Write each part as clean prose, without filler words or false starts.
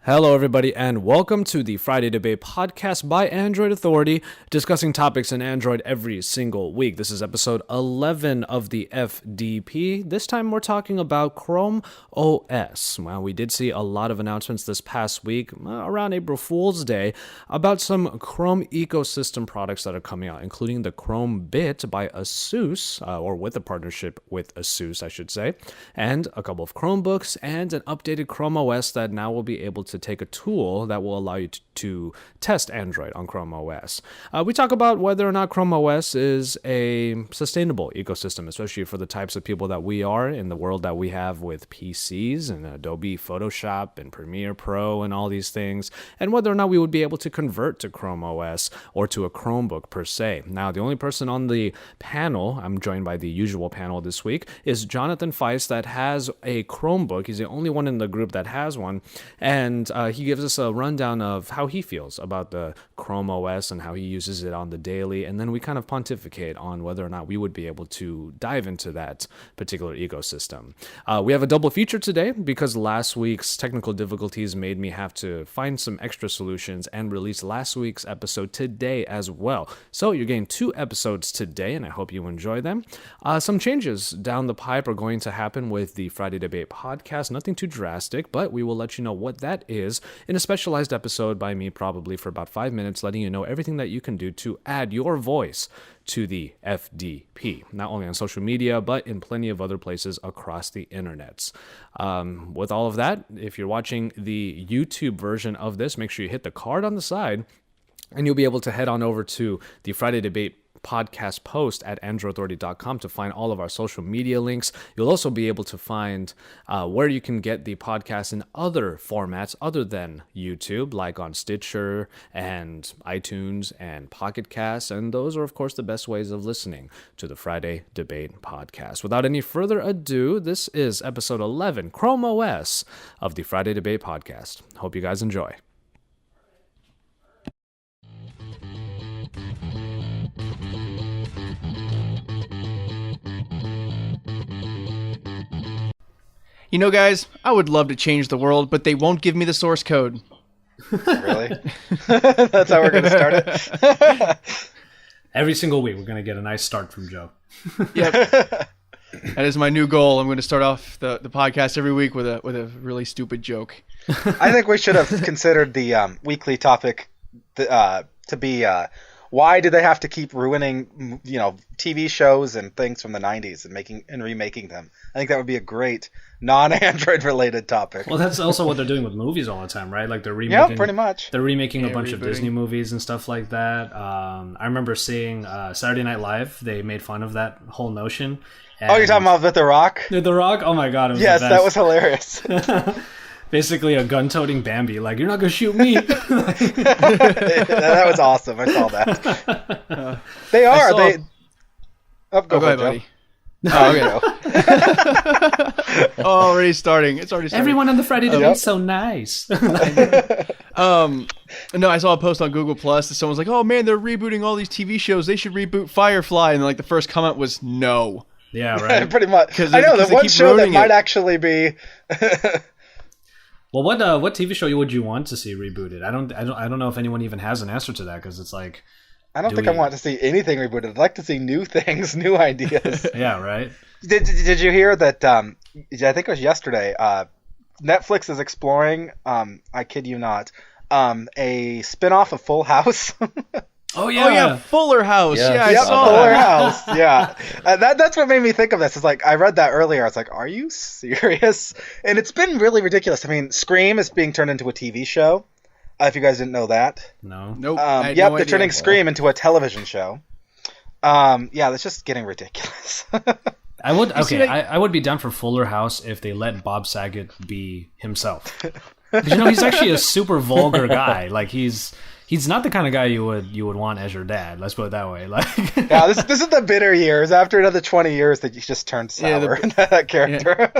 Hello, everybody, and welcome to the Friday Debate podcast by Android Authority, discussing topics in Android every single week. This is episode 11 of the FDP. This time we're talking about Chrome OS. Well, we did see a lot of announcements this past week, around April Fool's Day, about some Chrome ecosystem products that are coming out, including the Chromebit by ASUS, or with a partnership with ASUS, I should say, and a couple of Chromebooks, and an updated Chrome OS that now will be able to take a tool that will allow you to test Android on Chrome OS. We talk about whether or not Chrome OS is a sustainable ecosystem, especially for the types of people that we are in the world that we have with PCs and Adobe Photoshop and Premiere Pro and all these things, and whether or not we would be able to convert to Chrome OS or to a Chromebook per se. Now, the only person on the panel, I'm joined by the usual panel this week, is Jonathan Feist that has a Chromebook. He's the only one in the group that has one, and he gives us a rundown of how he feels about the Chrome OS and how he uses it on the daily, and then we kind of pontificate on whether or not we would be able to dive into that particular ecosystem. We have a double feature today because last week's technical difficulties made me have to find some extra solutions and release last week's episode today as well. So you're getting 2 episodes today, and I hope you enjoy them. Some changes down the pipe are going to happen with the Friday Debate podcast. Nothing too drastic, but we will let you know what that is in a specialized episode by me, probably for about 5 minutes, letting you know everything that you can do to add your voice to the FDP, not only on social media, but in plenty of other places across the internets. With all of that, if you're watching the YouTube version of this, make sure you hit the card on the side, and you'll be able to head on over to the Friday Debate podcast post at androidauthority.com to find all of our social media links. You'll also be able to find where you can get the podcast in other formats other than YouTube, like on Stitcher and iTunes and Pocket Casts, and those are, of course, the best ways of listening to the Friday Debate podcast. Without any further ado, this is episode 11, Chrome OS, of the Friday Debate podcast. Hope you guys enjoy. You know, guys, I would love to change the world, but they won't give me the source code. Really? That's how we're going to start it? Every single week, we're going to get a nice start from Joe. Yep. That is my new goal. I'm going to start off the podcast every week with a really stupid joke. I think we should have considered the weekly topic to be why do they have to keep ruining, TV shows and things from the 90s and remaking them? I think that would be a great non-Android related topic. Well, that's also what they're doing with movies all the time, right? Like they're remaking. Yeah, pretty much. They're remaking a bunch of Disney movies and stuff like that. I remember seeing Saturday Night Live. They made fun of that whole notion. Oh, you're talking about with The Rock? The Rock? Oh my God! It was yes, the best. That was hilarious. Basically, a gun-toting Bambi. Like, you're not gonna shoot me. That was awesome. I saw that. They are. Go ahead, buddy. Oh, okay. Already starting. It's already starting. Everyone on the Friday Debate is so nice. No, I saw a post on Google Plus that someone's like, "Oh man, they're rebooting all these TV shows. They should reboot Firefly." And like the first comment was no. Yeah, right. Pretty much. I know the one show that might actually be. Well, what TV show would you want to see rebooted? I don't know if anyone even has an answer to that, because it's like, I don't think I want to see anything rebooted. I'd like to see new things, new ideas. Yeah, right. Did you hear that? I think it was yesterday. Netflix is exploring. I kid you not. A spinoff of Full House. Oh yeah, Fuller House. Yeah, I saw Fuller that. House. Yeah, that's what made me think of this. It's like I read that earlier. I was like, "Are you serious?" And it's been really ridiculous. I mean, Scream is being turned into a TV show. If you guys didn't know that, no, nope. They're turning Scream into a television show. That's just getting ridiculous. I would be down for Fuller House if they let Bob Saget be himself. He's actually a super vulgar guy. Like he's not the kind of guy you would want as your dad. Let's put it that way. Like, yeah, this is the bitter years. After another 20 years, that you just turned sour. That character.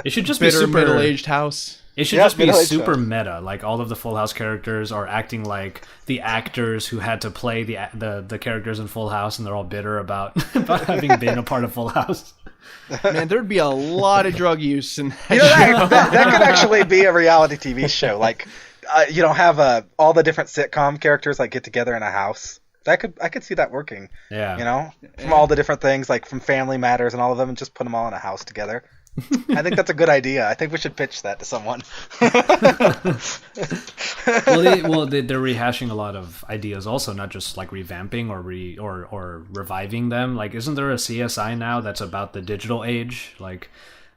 It should just bitter be super middle-aged house. It should just be super meta. Like all of the Full House characters are acting like the actors who had to play the characters in Full House, and they're all bitter about having been a part of Full House. Man, there'd be a lot of drug use in that. That could actually be a reality TV show. Like, have all the different sitcom characters like get together in a house. I could see that working. Yeah. From all the different things, like from Family Matters and all of them, and just put them all in a house together. I think that's a good idea. I think we should pitch that to someone. They're rehashing a lot of ideas also, not just like revamping or reviving them. Like, isn't there a CSI now that's about the digital age? Like,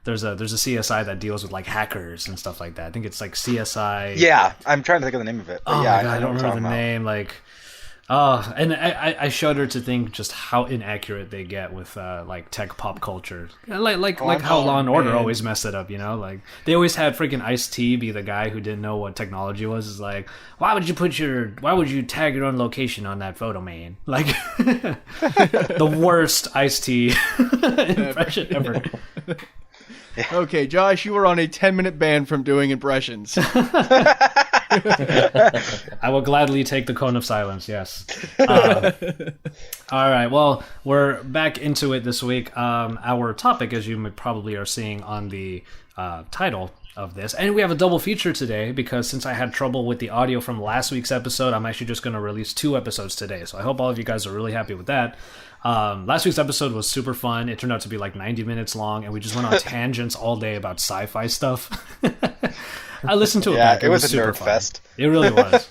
there's a CSI that deals with like hackers and stuff like that. I think it's like CSI. Yeah, I'm trying to think of the name of it. But God, I don't remember the name. Like, and I shudder to think just how inaccurate they get with like tech pop culture. Like how Law and Order always messed it up, Like they always had freaking Ice-T be the guy who didn't know what technology was. It's like, why would you tag your own location on that photo, man? Like the worst Ice-T impression ever. Okay, Josh, you were on a 10-minute ban from doing impressions. I will gladly take the cone of silence, yes. All right, well, we're back into it this week. Our topic, as you probably are seeing on the title of this, and we have a double feature today because since I had trouble with the audio from last week's episode, I'm actually just going to release 2 episodes today. So I hope all of you guys are really happy with that. Last week's episode was super fun. It turned out to be like 90 minutes long, and we just went on tangents all day about sci-fi stuff. I listened to it back. It was a super nerd fun. fest. It really was.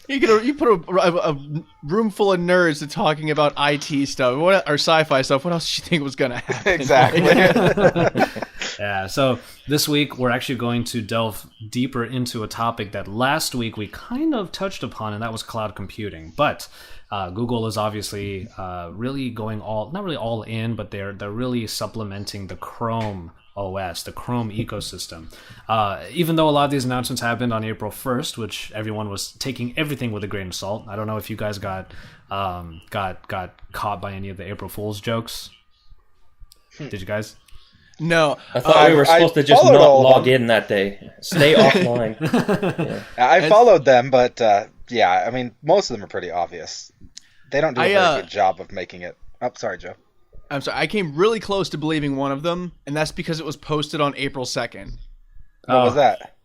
You put a room full of nerds to talking about IT stuff or sci-fi stuff. What else did you think was going to happen? Exactly. Yeah, so this week we're actually going to delve deeper into a topic that last week we kind of touched upon, and that was cloud computing. But Google is obviously really going not really all in, but they're really supplementing the Chrome OS, the Chrome ecosystem. Even though a lot of these announcements happened on April 1st, which everyone was taking everything with a grain of salt. I don't know if you guys got caught by any of the April Fool's jokes. Did you guys? No. I thought we were supposed to just not log in that day. Stay offline. Yeah. I followed them, but I mean, most of them are pretty obvious. They don't do a very good job of making it. Oh, sorry, Joe. I'm sorry. I came really close to believing one of them, and that's because it was posted on April 2nd. What was that?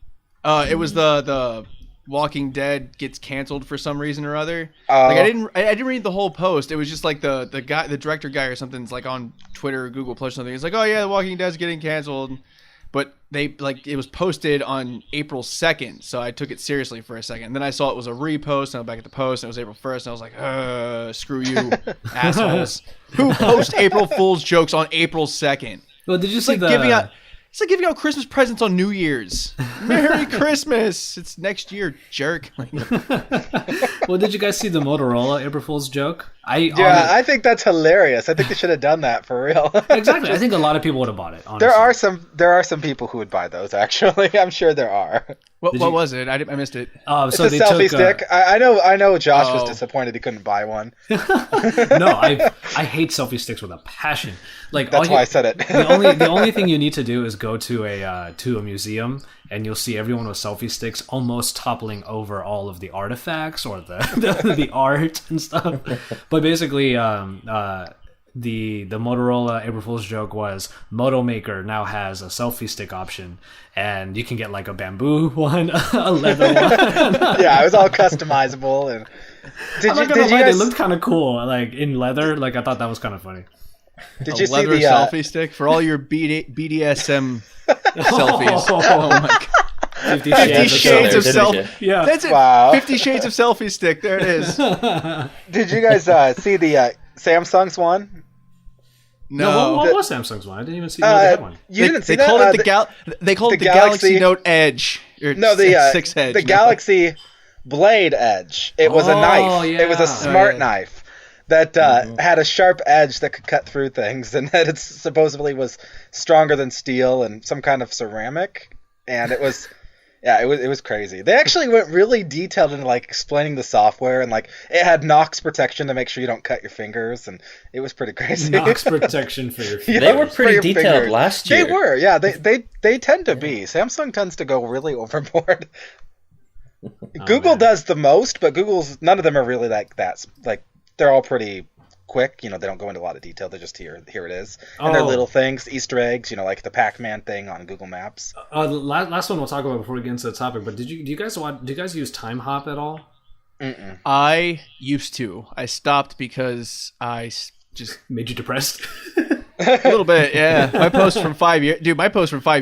It was the Walking Dead gets canceled for some reason or other. Like I didn't read the whole post. It was just like the guy, the director guy or something's like on Twitter or Google Plus or something. It's like, oh yeah, the Walking Dead's getting canceled, but it was posted on April 2nd, so I took it seriously for a second. Then I saw it was a repost, and I went back at the post, and it was April 1st, and I was like, screw you, assholes. Who post April Fool's jokes on April 2nd? Well, did you see It's like giving out Christmas presents on New Year's. Merry Christmas! It's next year, jerk. Well, did you guys see the Motorola April Fool's joke? I think that's hilarious. I think they should have done that for real. Exactly. I think a lot of people would have bought it, honestly. There are some people who would buy those, actually. I'm sure there are. What was it? I missed it. It's a selfie stick. I know Josh was disappointed he couldn't buy one. No, I hate selfie sticks with a passion. Like that's why I said it. the only thing you need to do is go to a museum, and you'll see everyone with selfie sticks almost toppling over all of the artifacts or the art and stuff. But basically, the Motorola April Fool's joke was Moto Maker now has a selfie stick option, and you can get like a bamboo one, a leather one. Yeah, it was all customizable. And I'm not gonna lie, they looked kind of cool, like in leather. Like I thought that was kind of funny. Did you see leather the selfie stick for all your BDSM selfies? Oh my god! 50 Shades of selfie. Yeah, that's it. Wow. 50 Shades of selfie stick. There it is. Did you guys see the Samsung's one? No, what was Samsung's one? I didn't even see that one. You didn't see they that? They called it the Galaxy Note Edge. No, the 6 Edge. The Galaxy Blade Edge. It was a knife. Yeah. It was a smart knife that had a sharp edge that could cut through things, and that it supposedly was stronger than steel and some kind of ceramic. And it was Yeah, it was crazy. They actually went really detailed in like explaining the software, and like it had Knox protection to make sure you don't cut your fingers, and it was pretty crazy. Knox protection for your fingers. They were pretty detailed last year. They were, yeah. They tend to be. Samsung tends to go really overboard. Google does the most, but none of them are really like that. Like they're all pretty quick. You know, they don't go into a lot of detail. They're just here it is, and they're little things, Easter eggs. You know, like the Pac-Man thing on Google Maps. The last one we'll talk about before we get into the topic. But do you guys use Time Hop at all? Mm-mm. I used to. I stopped because I just made you depressed. A little bit, yeah. My posts from 5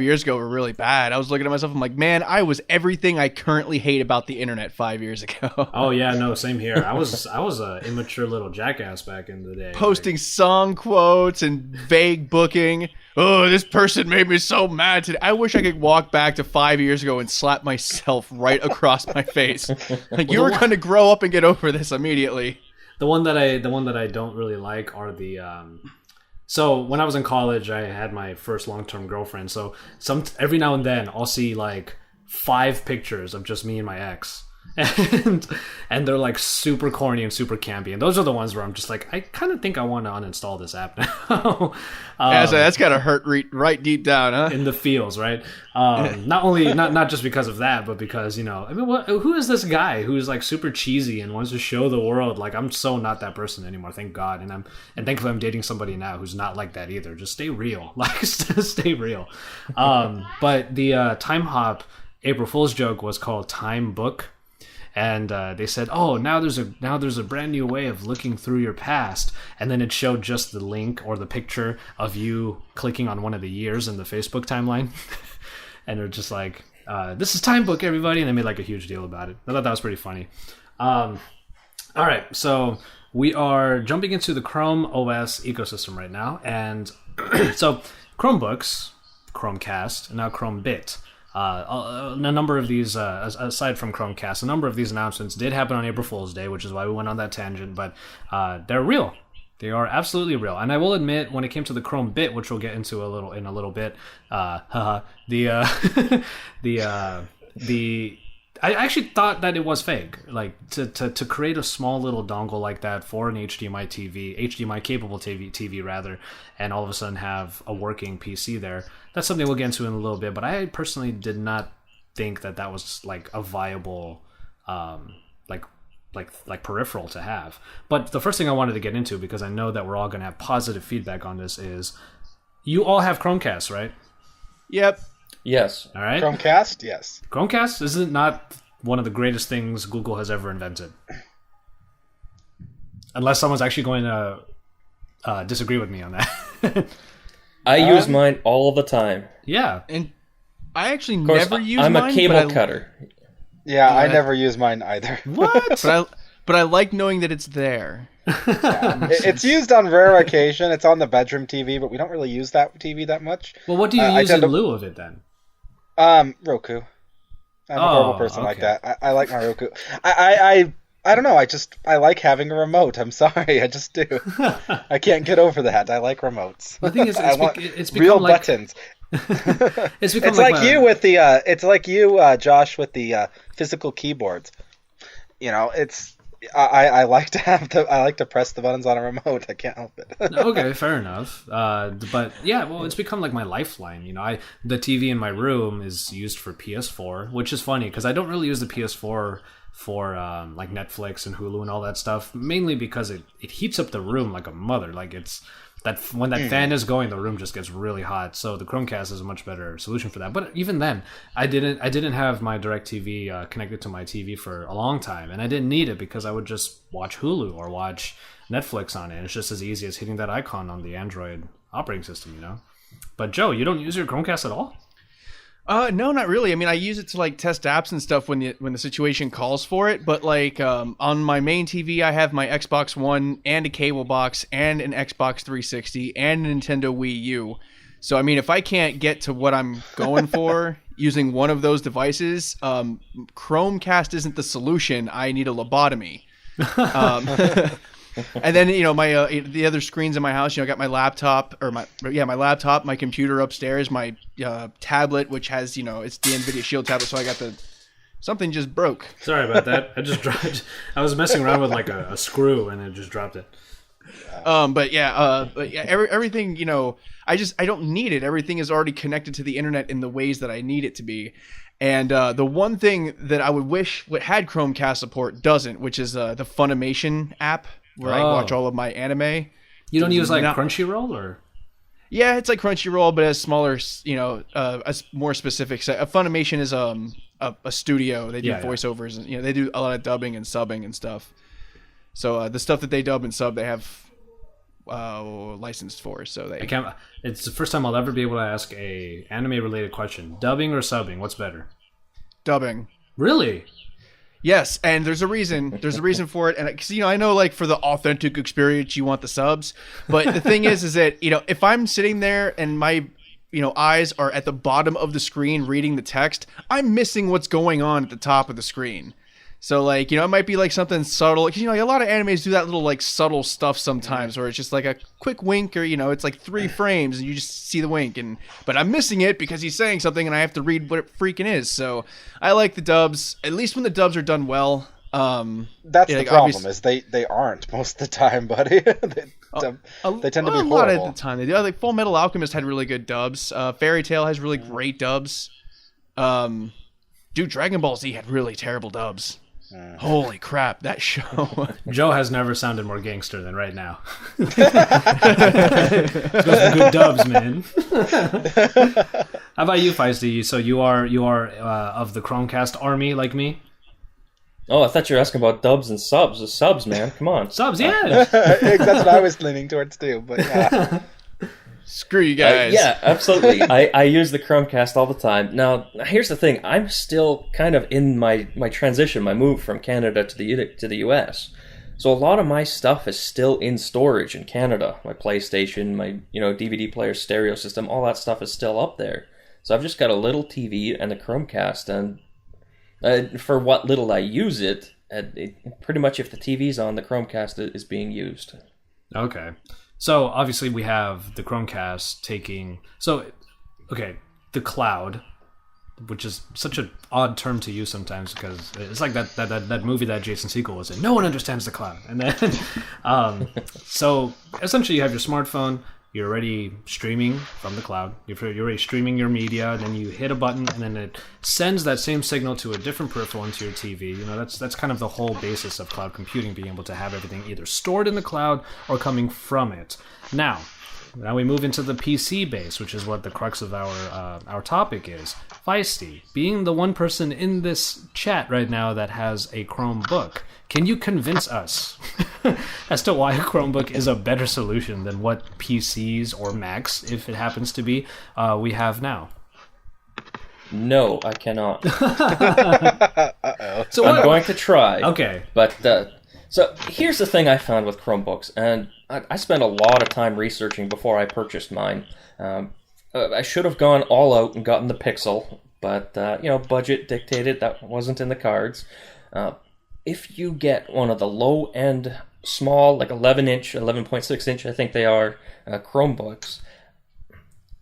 years ago were really bad. I was looking at myself, I'm like, man, I was everything I currently hate about the internet 5 years ago. Oh yeah, no, same here. I was a immature little jackass back in the day. Posting song quotes and vague booking. Oh, this person made me so mad today. I wish I could walk back to 5 years ago and slap myself right across my face. Like, you were going to grow up and get over this immediately. The one that I don't really like are the so when I was in college, I had my first long-term girlfriend. So every now and then I'll see like 5 pictures of just me and my ex. And they're like super corny and super campy, and those are the ones where I'm just like, I kind of think I want to uninstall this app now. So that's gotta hurt right deep down, huh? In the feels, right? Not just because of that, but because, you know, I mean, who is this guy who's like super cheesy and wants to show the world? Like, I'm so not that person anymore, thank God, and thankfully I'm dating somebody now who's not like that either. Just stay real, like stay real. But the Time Hop April Fool's joke was called Time Book. And they said, "Oh, now there's a brand new way of looking through your past." And then it showed just the link or the picture of you clicking on one of the years in the Facebook timeline, and they're just like, "This is Time Book, everybody!" And they made like a huge deal about it. I thought that was pretty funny. All right, so we are jumping into the Chrome OS ecosystem right now, and so Chromebooks, Chromecast, and now Chromebit. A number of these, aside from Chromecast, a number of these announcements did happen on April Fool's Day, which is why we went on that tangent, but they're real. They are absolutely real. And I will admit, when it came to the Chromebit, which we'll get into in a little bit, I actually thought that it was fake. Like, to create a small little dongle like that for an HDMI-capable TV rather, and all of a sudden have a working PC there. That's something we'll get into in a little bit, but I personally did not think that was like a viable like peripheral to have. But the first thing I wanted to get into, because I know that we're all going to have positive feedback on this, is you all have Chromecast, right? Yep. Yes. All right. Chromecast? Yes. Chromecast, isn't not one of the greatest things Google has ever invented. Unless someone's actually going to disagree with me on that. I use mine all the time. Yeah. And I actually never use mine. I'm a cable cutter. Yeah, I never use mine either. What? But I like knowing that it's there. Yeah. It's used on rare occasion. It's on the bedroom TV, but we don't really use that TV that much. Well, what do you use in lieu of it then? Roku. I'm a horrible person like that. I like my Roku. I don't know. I like having a remote. I'm sorry. I just do. I can't get over that. I like remotes. The thing is, it's become real like, buttons. It's become it's like you with the. It's like you, Josh, with the physical keyboards. You know, it's. I like to have I like to press the buttons on a remote. I can't help it. Okay, fair enough. But yeah, well, it's become like my lifeline. You know, the TV in my room is used for PS4, which is funny because I don't really use the PS4 for like Netflix and Hulu and all that stuff. Mainly because it heats up the room like a mother. Like it's that when that fan is going, the room just gets really hot. So the Chromecast is a much better solution for that. But even then, I didn't have my DirecTV connected to my TV for a long time, and I didn't need it because I would just watch Hulu or watch Netflix on it. It's just as easy as hitting that icon on the Android operating system, you know. But Joe, you don't use your Chromecast at all? No, not really. I mean, I use it to like test apps and stuff when the situation calls for it. But like on my main TV, I have my Xbox One and a cable box and an Xbox 360 and a Nintendo Wii U. So I mean, if I can't get to what I'm going for using one of those devices, Chromecast isn't the solution. I need a lobotomy. And then my the other screens in my house. I got my laptop my laptop, my computer upstairs, my tablet, which has it's the NVIDIA Shield tablet. So I got something just broke. Sorry about that. I was messing around with like a screw and it just dropped it. Everything, I don't need it. Everything is already connected to the internet in the ways that I need it to be. And the one thing that I would wish had Chromecast support doesn't, which is the Funimation app where I watch all of my anime. You don't use like Crunchyroll or? Yeah, it's like Crunchyroll, but has smaller, a more specific set. Funimation is a studio. They do voiceovers and they do a lot of dubbing and subbing and stuff. So the stuff that they dub and sub, they have licensed for. So they. It's the first time I'll ever be able to ask a anime related question. Dubbing or subbing? What's better? Dubbing. Really? Yes, and there's a reason. There's a reason for it, and because I know, like, for the authentic experience, you want the subs. But the thing is that if I'm sitting there and my eyes are at the bottom of the screen reading the text, I'm missing what's going on at the top of the screen. So, like, it might be like something subtle. Because, a lot of animes do that little, like, subtle stuff sometimes where it's just like a quick wink or, it's like 3 frames and you just see the wink. But I'm missing it because he's saying something and I have to read what it freaking is. So, I like the dubs, at least when the dubs are done well. That's the problem, is they aren't most of the time, buddy. They tend to be horrible. A lot of the time. They do. Like, Full Metal Alchemist had really good dubs. Fairy Tail has really great dubs. Dragon Ball Z had really terrible dubs. Holy crap, that show. Joe has never sounded more gangster than right now. Let's go for good dubs, man. How about you, Feisty? So you are of the Chromecast army like me? Oh, I thought you were asking about dubs and subs. The subs, man. Come on. Subs, yeah. That's what I was leaning towards too, but yeah. Screw you guys. Yeah, absolutely. I use the Chromecast all the time. Now, here's the thing. I'm still kind of in my transition, my move from Canada to the US. So a lot of my stuff is still in storage in Canada. My PlayStation, my DVD player, stereo system, all that stuff is still up there. So I've just got a little TV and a Chromecast, and for what little I use it, pretty much if the TV's on, the Chromecast is being used. Okay. So obviously we have the Chromecast taking... the cloud, which is such an odd term to use sometimes because it's like that movie that Jason Segel was in. No one understands the cloud. And then, so essentially you have your smartphone, you're already streaming from the cloud, you're already streaming your media, and then you hit a button, and then it sends that same signal to a different peripheral into your TV. That's kind of the whole basis of cloud computing, being able to have everything either stored in the cloud or coming from it. Now we move into the PC base, which is what the crux of our topic is. Feisty, being the one person in this chat right now that has a Chromebook, can you convince us as to why a Chromebook is a better solution than what PCs or Macs, if it happens to be, we have now? No, I cannot. Uh-oh. So I'm going to try. Okay. But so here's the thing I found with Chromebooks, and I spent a lot of time researching before I purchased mine. I should have gone all out and gotten the Pixel, but budget dictated that wasn't in the cards. If you get one of the low-end, small, like 11-inch, 11.6-inch, I think they are, Chromebooks,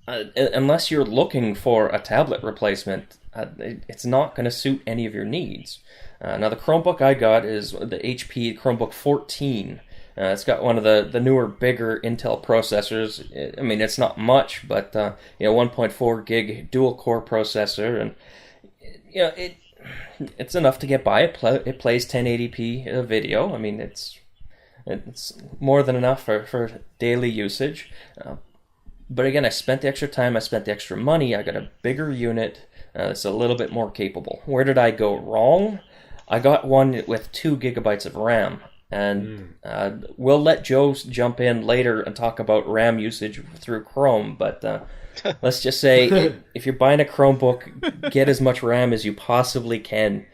unless you're looking for a tablet replacement, it's not going to suit any of your needs. Now, the Chromebook I got is the HP Chromebook 14. It's got one of the newer, bigger Intel processors. I mean, it's not much, but 1.4 gig dual-core processor, and it's enough to get by. It plays 1080p video. I mean, it's more than enough for daily usage. But again, I spent the extra time, I spent the extra money, I got a bigger unit that's a little bit more capable. Where did I go wrong? I got one with 2 gigabytes of RAM. And we'll let Joe jump in later and talk about RAM usage through Chrome, but let's just say if you're buying a Chromebook, get as much RAM as you possibly can.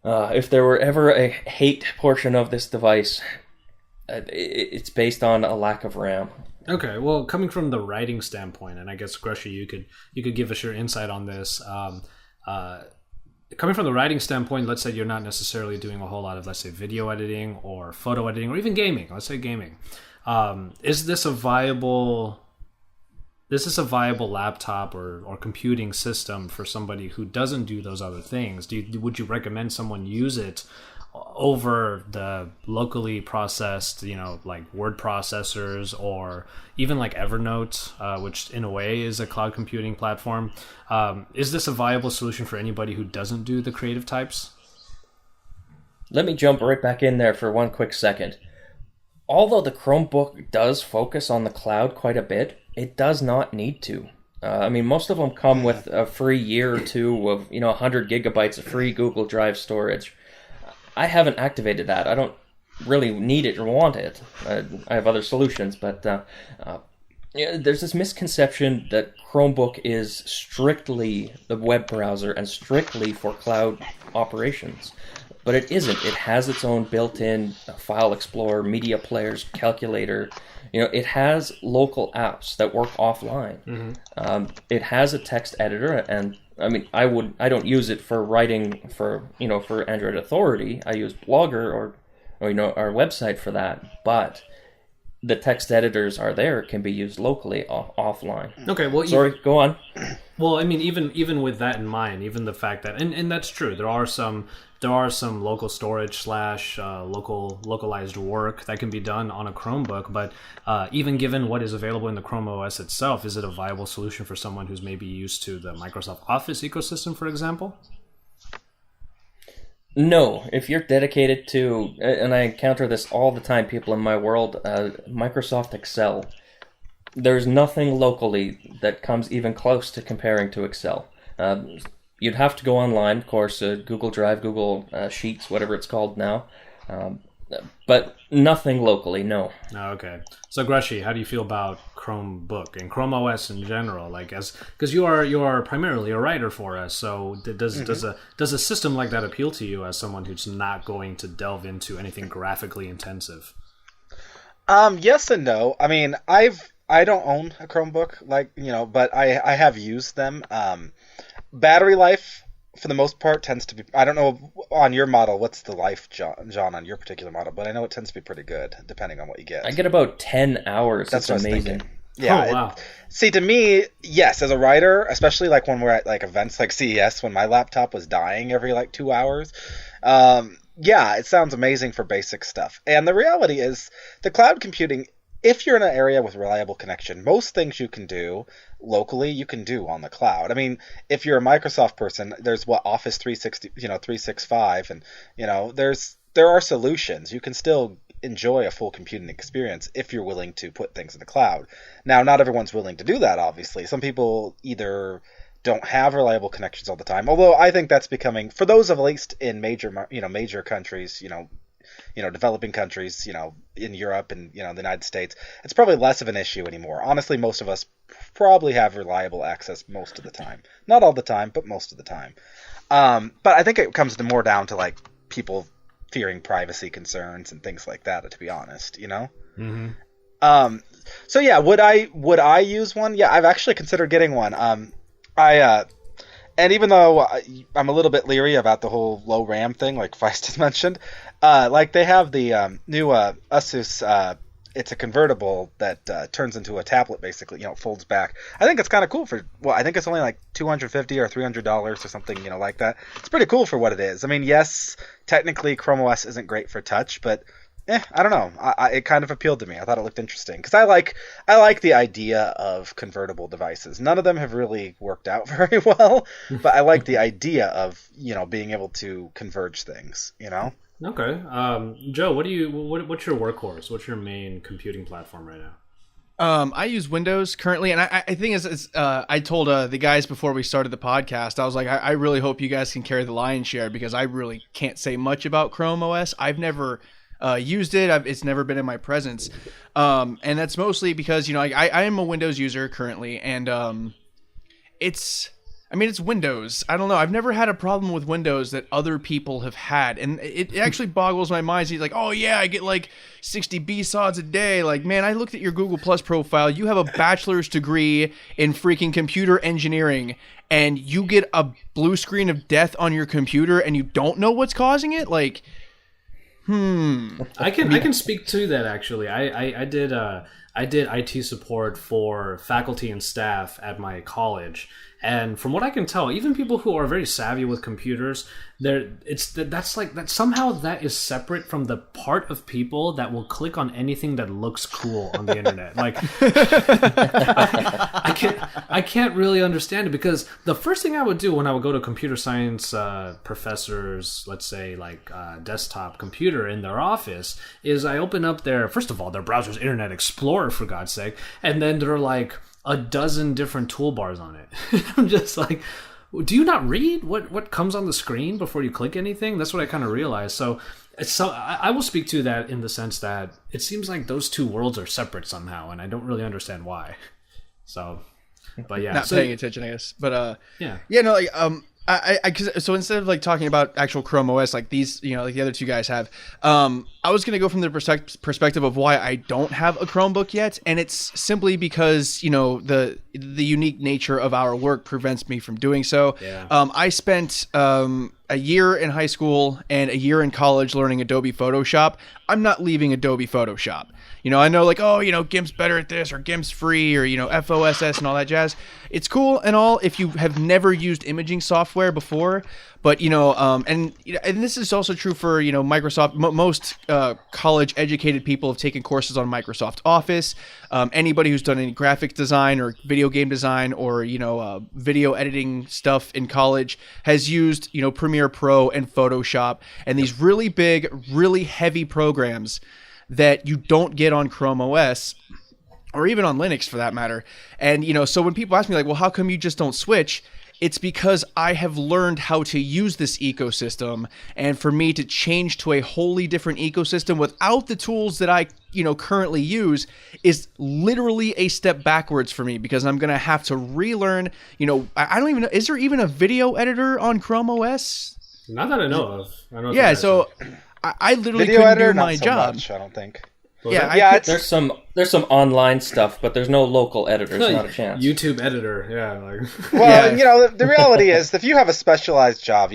If there were ever a hate portion of this device, it's based on a lack of RAM. Okay, well, coming from the writing standpoint, and I guess Grushy, you could give us your insight on this. coming from the writing standpoint, let's say you're not necessarily doing a whole lot of, let's say, video editing or photo editing or even gaming. Let's say gaming. Is this a viable laptop or computing system for somebody who doesn't do those other things? Would you recommend someone use it over the locally processed, like word processors or even like Evernote, which in a way is a cloud computing platform? Is this a viable solution for anybody who doesn't do the creative types? Let me jump right back in there for one quick second. Although the Chromebook does focus on the cloud quite a bit, it does not need to. Most of them come with a free year or two of 100 gigabytes of free Google Drive storage. I haven't activated that. I don't really need it or want it. I have other solutions, but there's this misconception that Chromebook is strictly the web browser and strictly for cloud operations. But it isn't. It has its own built-in file explorer, media players, calculator. It has local apps that work offline. Mm-hmm. It has a text editor, and I don't use it for writing for Android Authority. I use Blogger or our website for that. But the text editors are there, can be used locally offline. Okay, well, sorry, go on. Well, even with that in mind, even the fact that and that's true, there are some local storage / localized work that can be done on a Chromebook, but even given what is available in the Chrome OS itself, is it a viable solution for someone who's maybe used to the Microsoft Office ecosystem, for example? No, if you're dedicated to, and I encounter this all the time, people in my world, Microsoft Excel, there's nothing locally that comes even close to comparing to Excel. You'd have to go online, of course, Google Drive, Google Sheets, whatever it's called now, but nothing locally, no. Oh, okay. So Grushy, how do you feel about Chromebook and Chrome OS in general? Because you are primarily a writer for us, so does a system like that appeal to you as someone who's not going to delve into anything graphically intensive? Yes and no. I don't own a Chromebook, but I have used them. Battery life, for the most part, tends to be... I don't know on your model, what's the life, John, on your particular model, but I know it tends to be pretty good, depending on what you get. I get about 10 hours. That's it's amazing. Yeah. Oh, wow. See, to me, yes, as a writer, especially when we're at events like CES, when my laptop was dying every 2 hours, yeah, it sounds amazing for basic stuff. And the reality is, the cloud computing, if you're in an area with reliable connection, most things you can do locally, you can do on the cloud. If you're a Microsoft person, there's Office 360, 365, and there are solutions. You can still enjoy a full computing experience if you're willing to put things in the cloud. Now, not everyone's willing to do that, obviously. Some people either don't have reliable connections all the time, although I think that's becoming, for those at least in major countries, developing countries, in Europe and, the United States, it's probably less of an issue anymore. Honestly, most of us probably have reliable access most of the time. Not all the time, but most of the time. But I think it comes more down to, people fearing privacy concerns and things like that, to be honest, Mm-hmm. So yeah, would I use one? Yeah, I've actually considered getting one. And even though I'm a little bit leery about the whole low RAM thing, like Feist has mentioned, they have the new Asus. It's a convertible that turns into a tablet, basically. Folds back. I think it's kind of cool I think it's only $250 or $300 or something, like that. It's pretty cool for what it is. Yes, technically Chrome OS isn't great for touch, but I don't know. It kind of appealed to me. I thought it looked interesting because I like the idea of convertible devices. None of them have really worked out very well, but I like the idea of being able to converge things. Okay, Joe, what's your workhorse? What's your main computing platform right now? I use Windows currently, and I think I told the guys before we started the podcast, I was like, I really hope you guys can carry the lion's share because I really can't say much about Chrome OS. I've never used it. It's never been in my presence. And that's mostly because, I am a Windows user currently, and it's Windows. I don't know. I've never had a problem with Windows that other people have had. And it actually boggles my mind. He's like, oh yeah, I get 60 BSODs a day. Man, I looked at your Google Plus profile. You have a bachelor's degree in freaking computer engineering. and you get a blue screen of death on your computer and you don't know what's causing it? Like, I can speak to that actually. I did IT support for faculty and staff at my college, and from what I can tell, even people who are very savvy with computers, somehow that is separate from the part of people that will click on anything that looks cool on the internet. Like, I can't really understand it, because the first thing I would do when I would go to computer science professors, let's say like desktop computer in their office, is I open up first of all, their browser's Internet Explorer, for God's sake, and then there are like a dozen different toolbars on it. I'm just like, do you not read what comes on the screen before you click anything? That's what I kind of realized. So I will speak to that in the sense that it seems like those two worlds are separate somehow, and I don't really understand why. So, but yeah, not paying attention, I guess. But yeah, no, like so instead of like talking about actual Chrome OS like these, like the other two guys have, I was gonna go from the perspective of why I don't have a Chromebook yet, and it's simply because the unique nature of our work prevents me from doing so. Yeah. I spent a year in high school and a year in college learning Adobe Photoshop. I'm not leaving Adobe Photoshop. I know like, GIMP's better at this, or GIMP's free, or, FOSS and all that jazz. It's cool and all if you have never used imaging software before, but, and this is also true for, Microsoft. Most college educated people have taken courses on Microsoft Office. Anybody who's done any graphics design or video game design or, video editing stuff in college has used, Premiere Pro and Photoshop and these really big, really heavy programs that you don't get on Chrome OS, or even on Linux for that matter. And, so when people ask me like, well, how come you just don't switch? It's because I have learned how to use this ecosystem, and for me to change to a wholly different ecosystem without the tools that I, currently use is literally a step backwards for me, because I'm going to have to relearn, I don't even know, is there even a video editor on Chrome OS? Not that I know of. I don't know. Yeah, so I literally video couldn't editor, do my not so job. much, I don't think. Yeah, there's some online stuff, but there's no local editors. Not a chance. YouTube editor, yeah. Like. Well, the reality is, if you have a specialized job,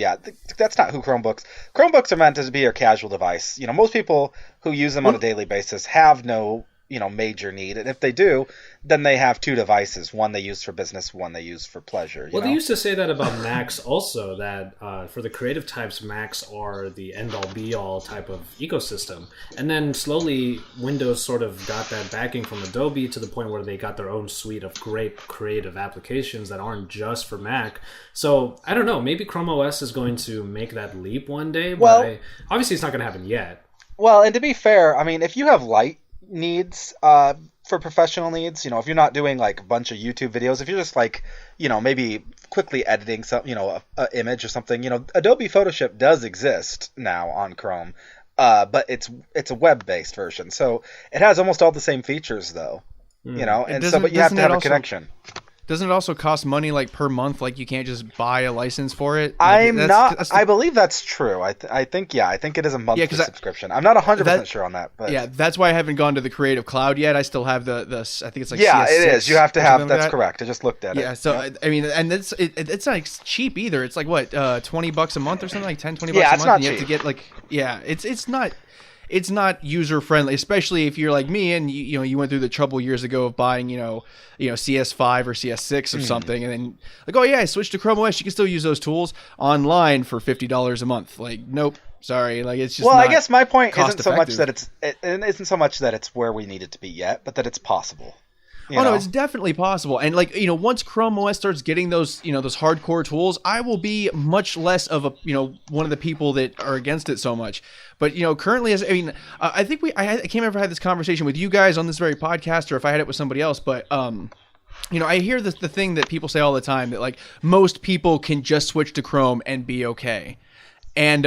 that's not who Chromebooks. Chromebooks are meant to be your casual device. Most people who use them on a daily basis have no major need, and if they do, then they have two devices, one they use for business, one they use for pleasure. Well, they used to say that about Macs also, that for the creative types, Macs are the end-all be-all type of ecosystem, and then slowly Windows sort of got that backing from Adobe to the point where they got their own suite of great creative applications that aren't just for Mac. So I don't know, maybe Chrome OS is going to make that leap one day, but obviously it's not going to happen yet. Well, and to be fair, I mean, if you have light needs for professional needs, if you're not doing like a bunch of YouTube videos, if you're just like, maybe quickly editing some, a image or something, Adobe Photoshop does exist now on Chrome, but it's a web-based version, so it has almost all the same features though, and so but you have to have a connection. Doesn't it also cost money like per month? Like you can't just buy a license for it? I believe that's true. I think it is a monthly subscription. I'm not 100% sure on that. But yeah, that's why I haven't gone to the Creative Cloud yet. I still have the I think it's like CS6, it is. You have to have that's correct. I just looked at it. Yeah, so I mean, and it's not cheap either. It's like what $20 a month or something, like $10-20 a month. Yeah, it's not and you cheap. have to get like it's not user friendly, especially if you're like me and you went through the trouble years ago of buying CS5 or CS6 or something, and then like, oh yeah, I switched to Chrome OS. You can still use those tools online for $50 a month. Like, nope, sorry. Like, it's just I guess my point isn't so much that it's where we need it to be yet, but that it's possible. No, it's definitely possible. And like, once Chrome OS starts getting those, those hardcore tools, I will be much less of a, one of the people that are against it so much. But, currently, I think I can't remember if I had this conversation with you guys on this very podcast or if I had it with somebody else, but, I hear the thing that people say all the time that like most people can just switch to Chrome and be okay. And,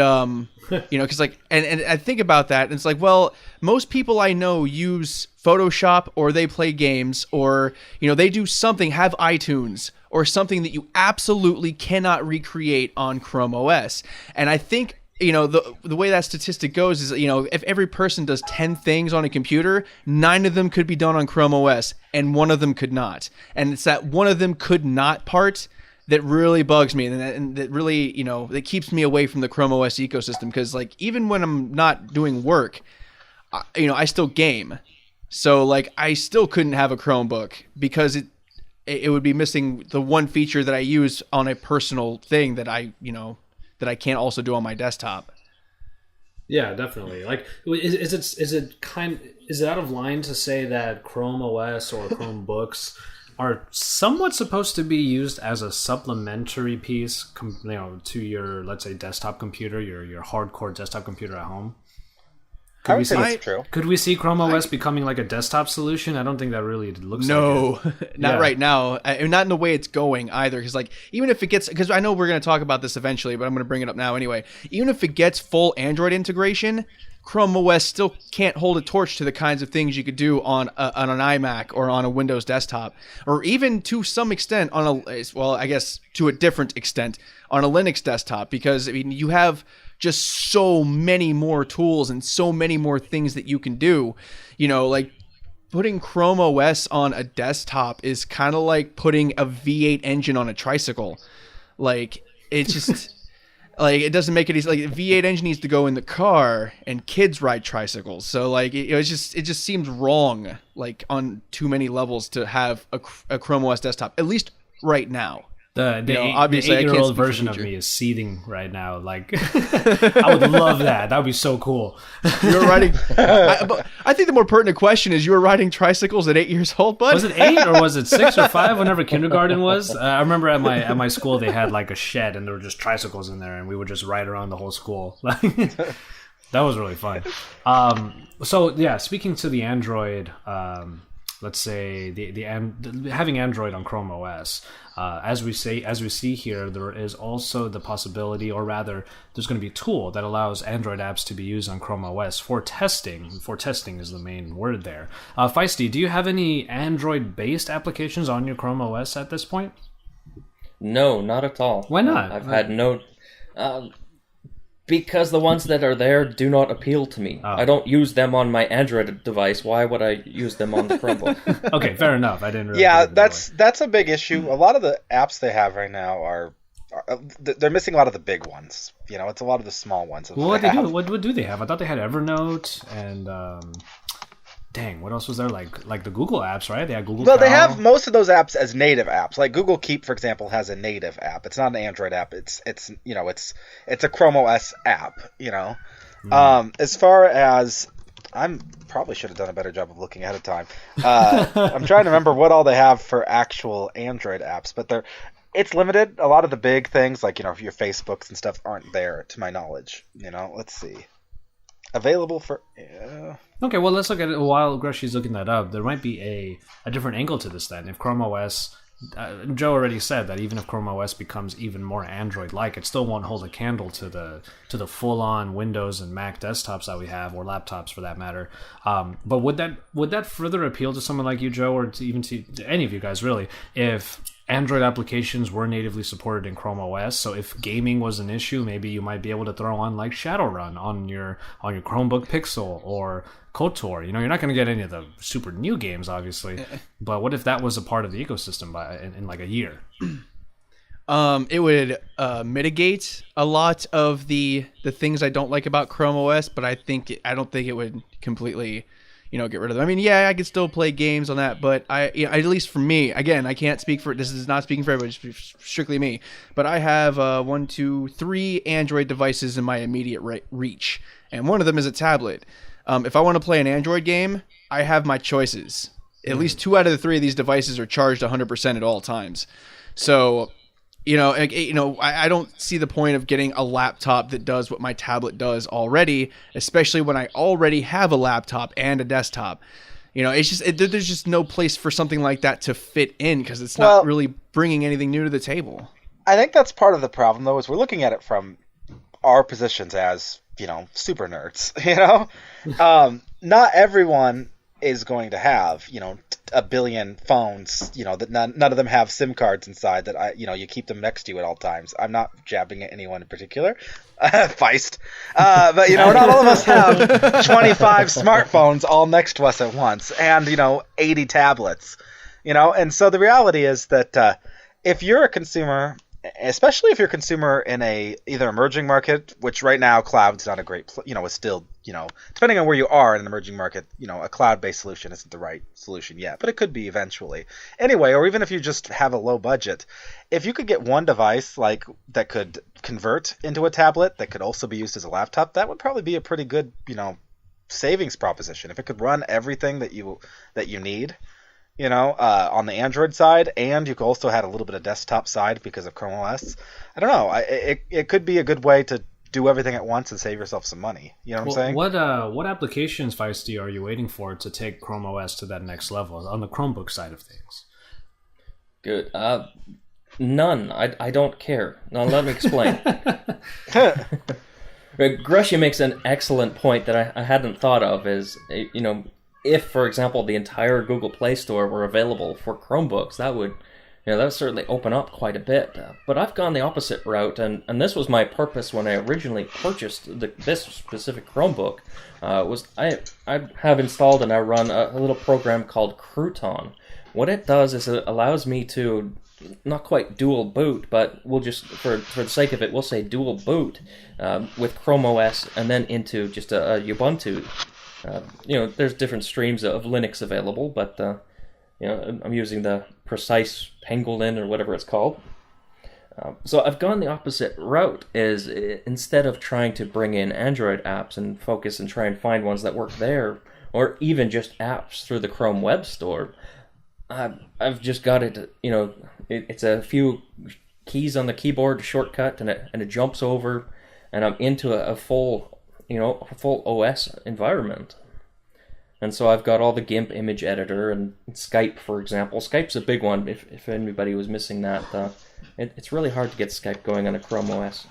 because like, and I think about that and it's like, well, most people I know use Photoshop or they play games or, they do something, have iTunes or something that you absolutely cannot recreate on Chrome OS. And I think, the way that statistic goes is, if every person does 10 things on a computer, 9 of them could be done on Chrome OS and 1 of them could not. And it's that 1 of them could not part that really bugs me, and that really, that keeps me away from the Chrome OS ecosystem. Because like even when I'm not doing work, I still game. So like I still couldn't have a Chromebook because it would be missing the one feature that I use on a personal thing that I can't also do on my desktop. Yeah, definitely. Like, is it out of line to say that Chrome OS or Chromebooks are somewhat supposed to be used as a supplementary piece, to your, let's say, desktop computer, your hardcore desktop computer at home? I would say that's true. Could we see Chrome OS becoming like a desktop solution? I don't think that really looks like it. Not right now. Not in the way it's going either. Because like even if it gets, because I know we're going to talk about this eventually, but I'm going to bring it up now anyway. Even if it gets full Android integration, Chrome OS still can't hold a torch to the kinds of things you could do on an iMac or on a Windows desktop, or even to some extent I guess to a different extent on a Linux desktop. Because I mean, you have just so many more tools and so many more things that you can do. Like putting Chrome OS on a desktop is kind of like putting a V8 engine on a tricycle. Like it's just like it doesn't make it easy. Like a V8 engine needs to go in the car, and kids ride tricycles. So like it just seems wrong, like on too many levels, to have a Chrome OS desktop, at least right now. Obviously, the 8-year-old version of me is seething right now. Like, I would love that. That would be so cool. You were riding. I think the more pertinent question is: you were riding tricycles at 8 years old, bud? Was it 8 or was it 6 or 5? Whenever kindergarten was, I remember at my school they had like a shed and there were just tricycles in there, and we would just ride around the whole school. That was really fun. So yeah, speaking to the Android. Let's say having Android on Chrome OS, as we see here, there is also the possibility, or rather, there's going to be a tool that allows Android apps to be used on Chrome OS for testing. For testing is the main word there. Feisty, do you have any Android-based applications on your Chrome OS at this point? No, not at all. Why not? I've had no. Because the ones that are there do not appeal to me. I don't use them on my Android device. Why would I use them on the Chromebook? Okay, fair enough. I didn't really. Yeah, that's a big issue. A lot of the apps they have right now are they're missing a lot of the big ones. It's a lot of the small ones. What do they have? I thought they had Evernote and. Dang, what else was there? Like the Google apps, right? They had Google. Well, they have most of those apps as native apps. Like Google Keep, for example, has a native app. It's not an Android app. It's a Chrome OS app. As far as probably should have done a better job of looking ahead of time. I'm trying to remember what all they have for actual Android apps, but it's limited. A lot of the big things, like your Facebooks and stuff, aren't there to my knowledge. Let's see. Available for. Yeah. Okay, well, let's look at it while Greshy's looking that up. There might be a different angle to this then. If Chrome OS, Joe already said that even if Chrome OS becomes even more Android-like, it still won't hold a candle to the full-on Windows and Mac desktops that we have, or laptops for that matter. But would that further appeal to someone like you, Joe, or to any of you guys really, if Android applications were natively supported in Chrome OS? So if gaming was an issue, maybe you might be able to throw on like Shadowrun on your Chromebook Pixel or KOTOR. You're not going to get any of the super new games, obviously. But what if that was a part of the ecosystem in like a year? It would mitigate a lot of the things I don't like about Chrome OS, but I don't think it would completely get rid of them. I mean, yeah, I could still play games on that, but at least for me, again, I can't speak for, this is not speaking for everybody, it's strictly me, but I have 3 Android devices in my immediate reach, and one of them is a tablet. If I want to play an Android game, I have my choices. At least 2 out of the 3 of these devices are charged 100% at all times. So, I don't see the point of getting a laptop that does what my tablet does already, especially when I already have a laptop and a desktop. It's just there's just no place for something like that to fit in because it's not really bringing anything new to the table. I think that's part of the problem, though, is we're looking at it from our positions as, super nerds. Not everyone is going to have, a billion phones, that none of them have SIM cards inside that you keep them next to you at all times. I'm not jabbing at anyone in particular, Feist. But not all of us have 25 smartphones all next to us at once and 80 tablets. And so the reality is that if you're a consumer, especially if you're a consumer in a either emerging market, which right now cloud's not a great, is still, depending on where you are in an emerging market, a cloud-based solution isn't the right solution yet, but it could be eventually. Anyway, or even if you just have a low budget, if you could get one device like that could convert into a tablet that could also be used as a laptop, that would probably be a pretty good, savings proposition. If it could run everything that you need, on the Android side, and you could also had a little bit of desktop side because of Chrome OS. I don't know. It could be a good way to do everything at once and save yourself some money. You know what I'm saying? What applications, Feisty, are you waiting for to take Chrome OS to that next level on the Chromebook side of things? Good. None. I don't care. Now let me explain. Grushy makes an excellent point that I hadn't thought of. Is if, for example, the entire Google Play Store were available for Chromebooks, that would certainly open up quite a bit. But I've gone the opposite route, and this was my purpose when I originally purchased this specific Chromebook. Was I have installed and I run a little program called Crouton. What it does is it allows me to not quite dual boot, but we'll just, for the sake of it, we'll say dual boot with Chrome OS and then into just a Ubuntu. There's different streams of Linux available, but I'm using the precise pangolin or whatever it's called. So I've gone the opposite route. Is instead of trying to bring in Android apps and focus and try and find ones that work there, or even just apps through the Chrome Web Store, I've just got it. It's a few keys on the keyboard, shortcut, and it jumps over, and I'm into a full OS environment. And so I've got all the GIMP image editor and Skype, for example. Skype's a big one, if anybody was missing that. It's really hard to get Skype going on a Chrome OS,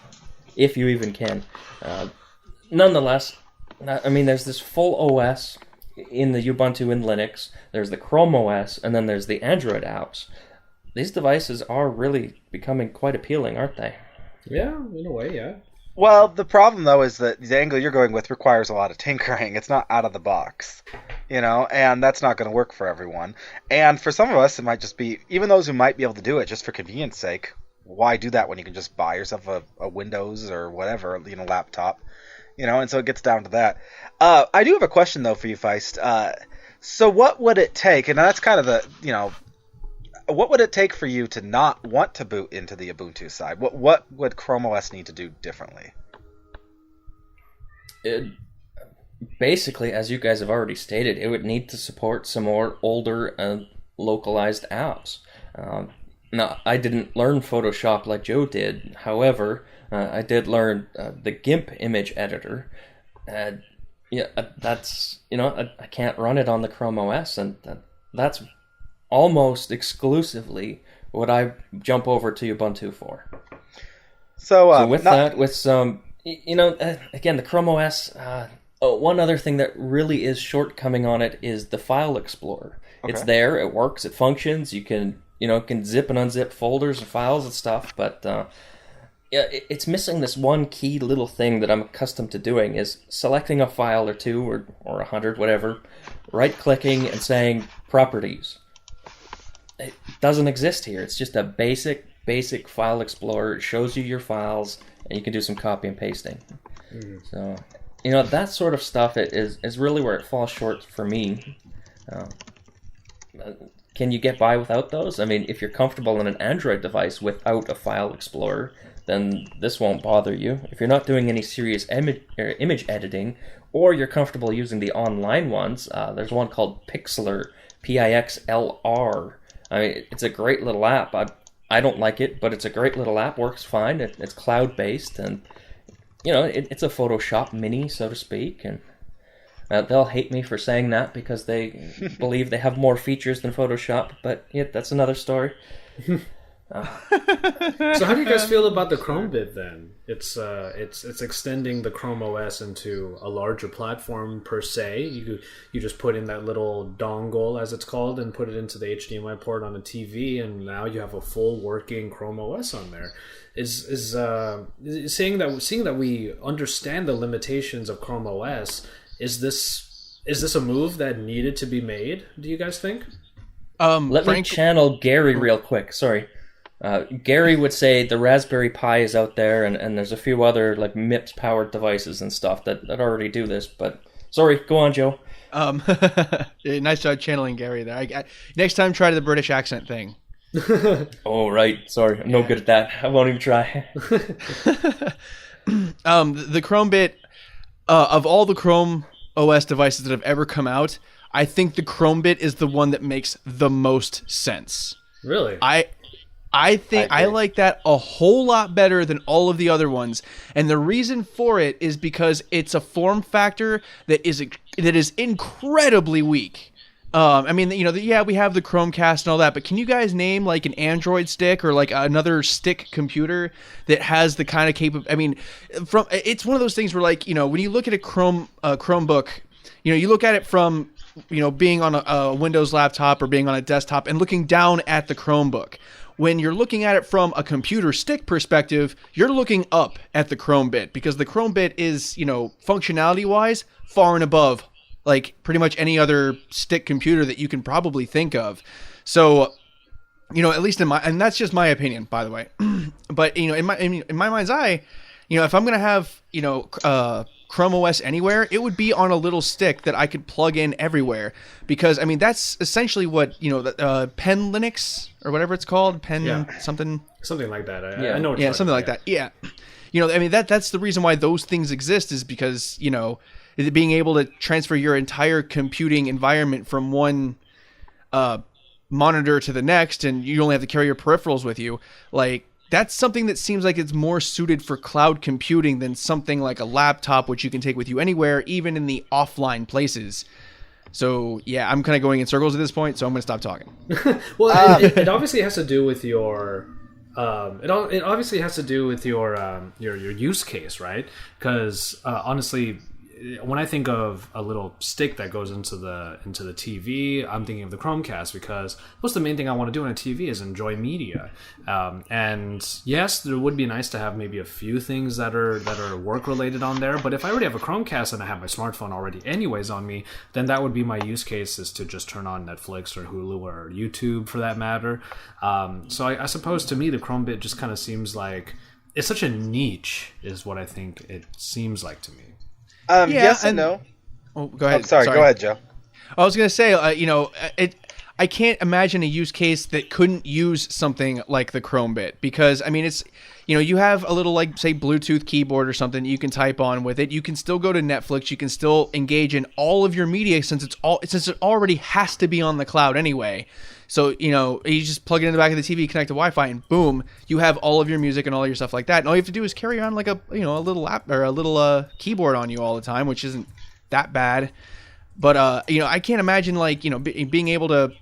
if you even can. Nonetheless, there's this full OS in the Ubuntu and Linux, there's the Chrome OS, and then there's the Android apps. These devices are really becoming quite appealing, aren't they? Yeah, in a way, yeah. Well, the problem, though, is that the angle you're going with requires a lot of tinkering. It's not out of the box, and that's not going to work for everyone. And for some of us, it might just be, even those who might be able to do it just for convenience sake, why do that when you can just buy yourself a Windows or whatever, laptop, and so it gets down to that. I do have a question, though, for you, Feist. So what would it take, and that's kind of the, what would it take for you to not want to boot into the Ubuntu side? What would Chrome OS need to do differently? Basically, as you guys have already stated, it would need to support some more older and localized apps. Now, I didn't learn Photoshop like Joe did. However, I did learn the GIMP image editor. That's, I can't run it on the Chrome OS, and that's almost exclusively what I jump over to Ubuntu for. So with some, again, the Chrome OS, one other thing that really is shortcoming on it is the File Explorer. Okay. It's there, it works, it functions, you can zip and unzip folders and files and stuff, but it's missing this one key little thing that I'm accustomed to doing, is selecting a file or two or 100, whatever, right-clicking and saying Properties. It doesn't exist here. It's just a basic file explorer. It shows you your files, and you can do some copy and pasting. So, that sort of stuff is really where it falls short for me. Can you get by without those? If you're comfortable on an Android device without a file explorer, then this won't bother you. If you're not doing any serious image editing, or you're comfortable using the online ones, there's one called Pixlr, Pixlr. It's a great little app. I don't like it, but it's a great little app. Works fine. It's cloud-based, and it's a Photoshop mini, so to speak. And they'll hate me for saying that because they believe they have more features than Photoshop. But yeah, that's another story. So how do you guys feel about the Chromebit then? It's extending the Chrome OS into a larger platform per se. You just put in that little dongle, as it's called, and put it into the HDMI port on a TV, and now you have a full working Chrome OS on there. Seeing that we understand the limitations of Chrome OS, is this a move that needed to be made, do you guys think? Let me channel Gary real quick. Sorry. Gary would say the Raspberry Pi is out there, and there's a few other like MIPS powered devices and stuff that already do this. But sorry, go on, Joe. Nice job channeling Gary there. Next time, try the British accent thing. Oh, right. Sorry, I'm no good at that. I won't even try. The Chromebit, of all the Chrome OS devices that have ever come out, I think the Chromebit is the one that makes the most sense. Really? I think I like that a whole lot better than all of the other ones, and the reason for it is because it's a form factor that is incredibly weak. I mean, you know, we have the Chromecast and all that, but can you guys name like an Android stick or like another stick computer that has the kind of I mean, it's one of those things where, like, you know, when you look at a Chromebook, you know, you look at it from, you know, being on a Windows laptop or being on a desktop and looking down at the Chromebook. When you're looking at it from a computer stick perspective, you're looking up at the Chromebit, because the Chromebit is, you know, functionality-wise, far and above, like, pretty much any other stick computer that you can probably think of. So, you know, at least and that's just my opinion, by the way. But, you know, in my mind's eye, you know, if I'm going to have, you know, Chrome OS anywhere, it would be on a little stick that I could plug in everywhere, because I mean that's essentially what, you know, Pen Linux or whatever it's called, something like that. I know what you're something like that. Yeah, you know, I mean that's the reason why those things exist, is because, you know, being able to transfer your entire computing environment from one monitor to the next, and you only have to carry your peripherals with you, like. That's something that seems like it's more suited for cloud computing than something like a laptop, which you can take with you anywhere, even in the offline places. So, yeah, I'm kind of going in circles at this point, so I'm going to stop talking. Well, it obviously has to do with your... it obviously has to do with your use case, right? Because honestly, when I think of a little stick that goes into the TV, I'm thinking of the Chromecast, because what's the main thing I want to do on a TV is enjoy media. And yes, there would be nice to have maybe a few things that are work related on there. But if I already have a Chromecast and I have my smartphone already anyways on me, then that would be my use case, is to just turn on Netflix or Hulu or YouTube for that matter. So I suppose to me the Chromebit just kind of seems like it's such a niche, is what I think it seems like to me. Yes and no. Oh, go ahead. Oh, sorry, go ahead, Joe. I was going to say, you know, I can't imagine a use case that couldn't use something like the Chromebit, because, I mean, it's, you know, you have a little, like, say, Bluetooth keyboard or something you can type on with it. You can still go to Netflix. You can still engage in all of your media, since it already has to be on the cloud anyway. So, you know, you just plug it in the back of the TV, connect to Wi-Fi, and boom, you have all of your music and all your stuff like that. And all you have to do is carry on like a little app or a little keyboard on you all the time, which isn't that bad. But you know, I can't imagine, like, you know, being able to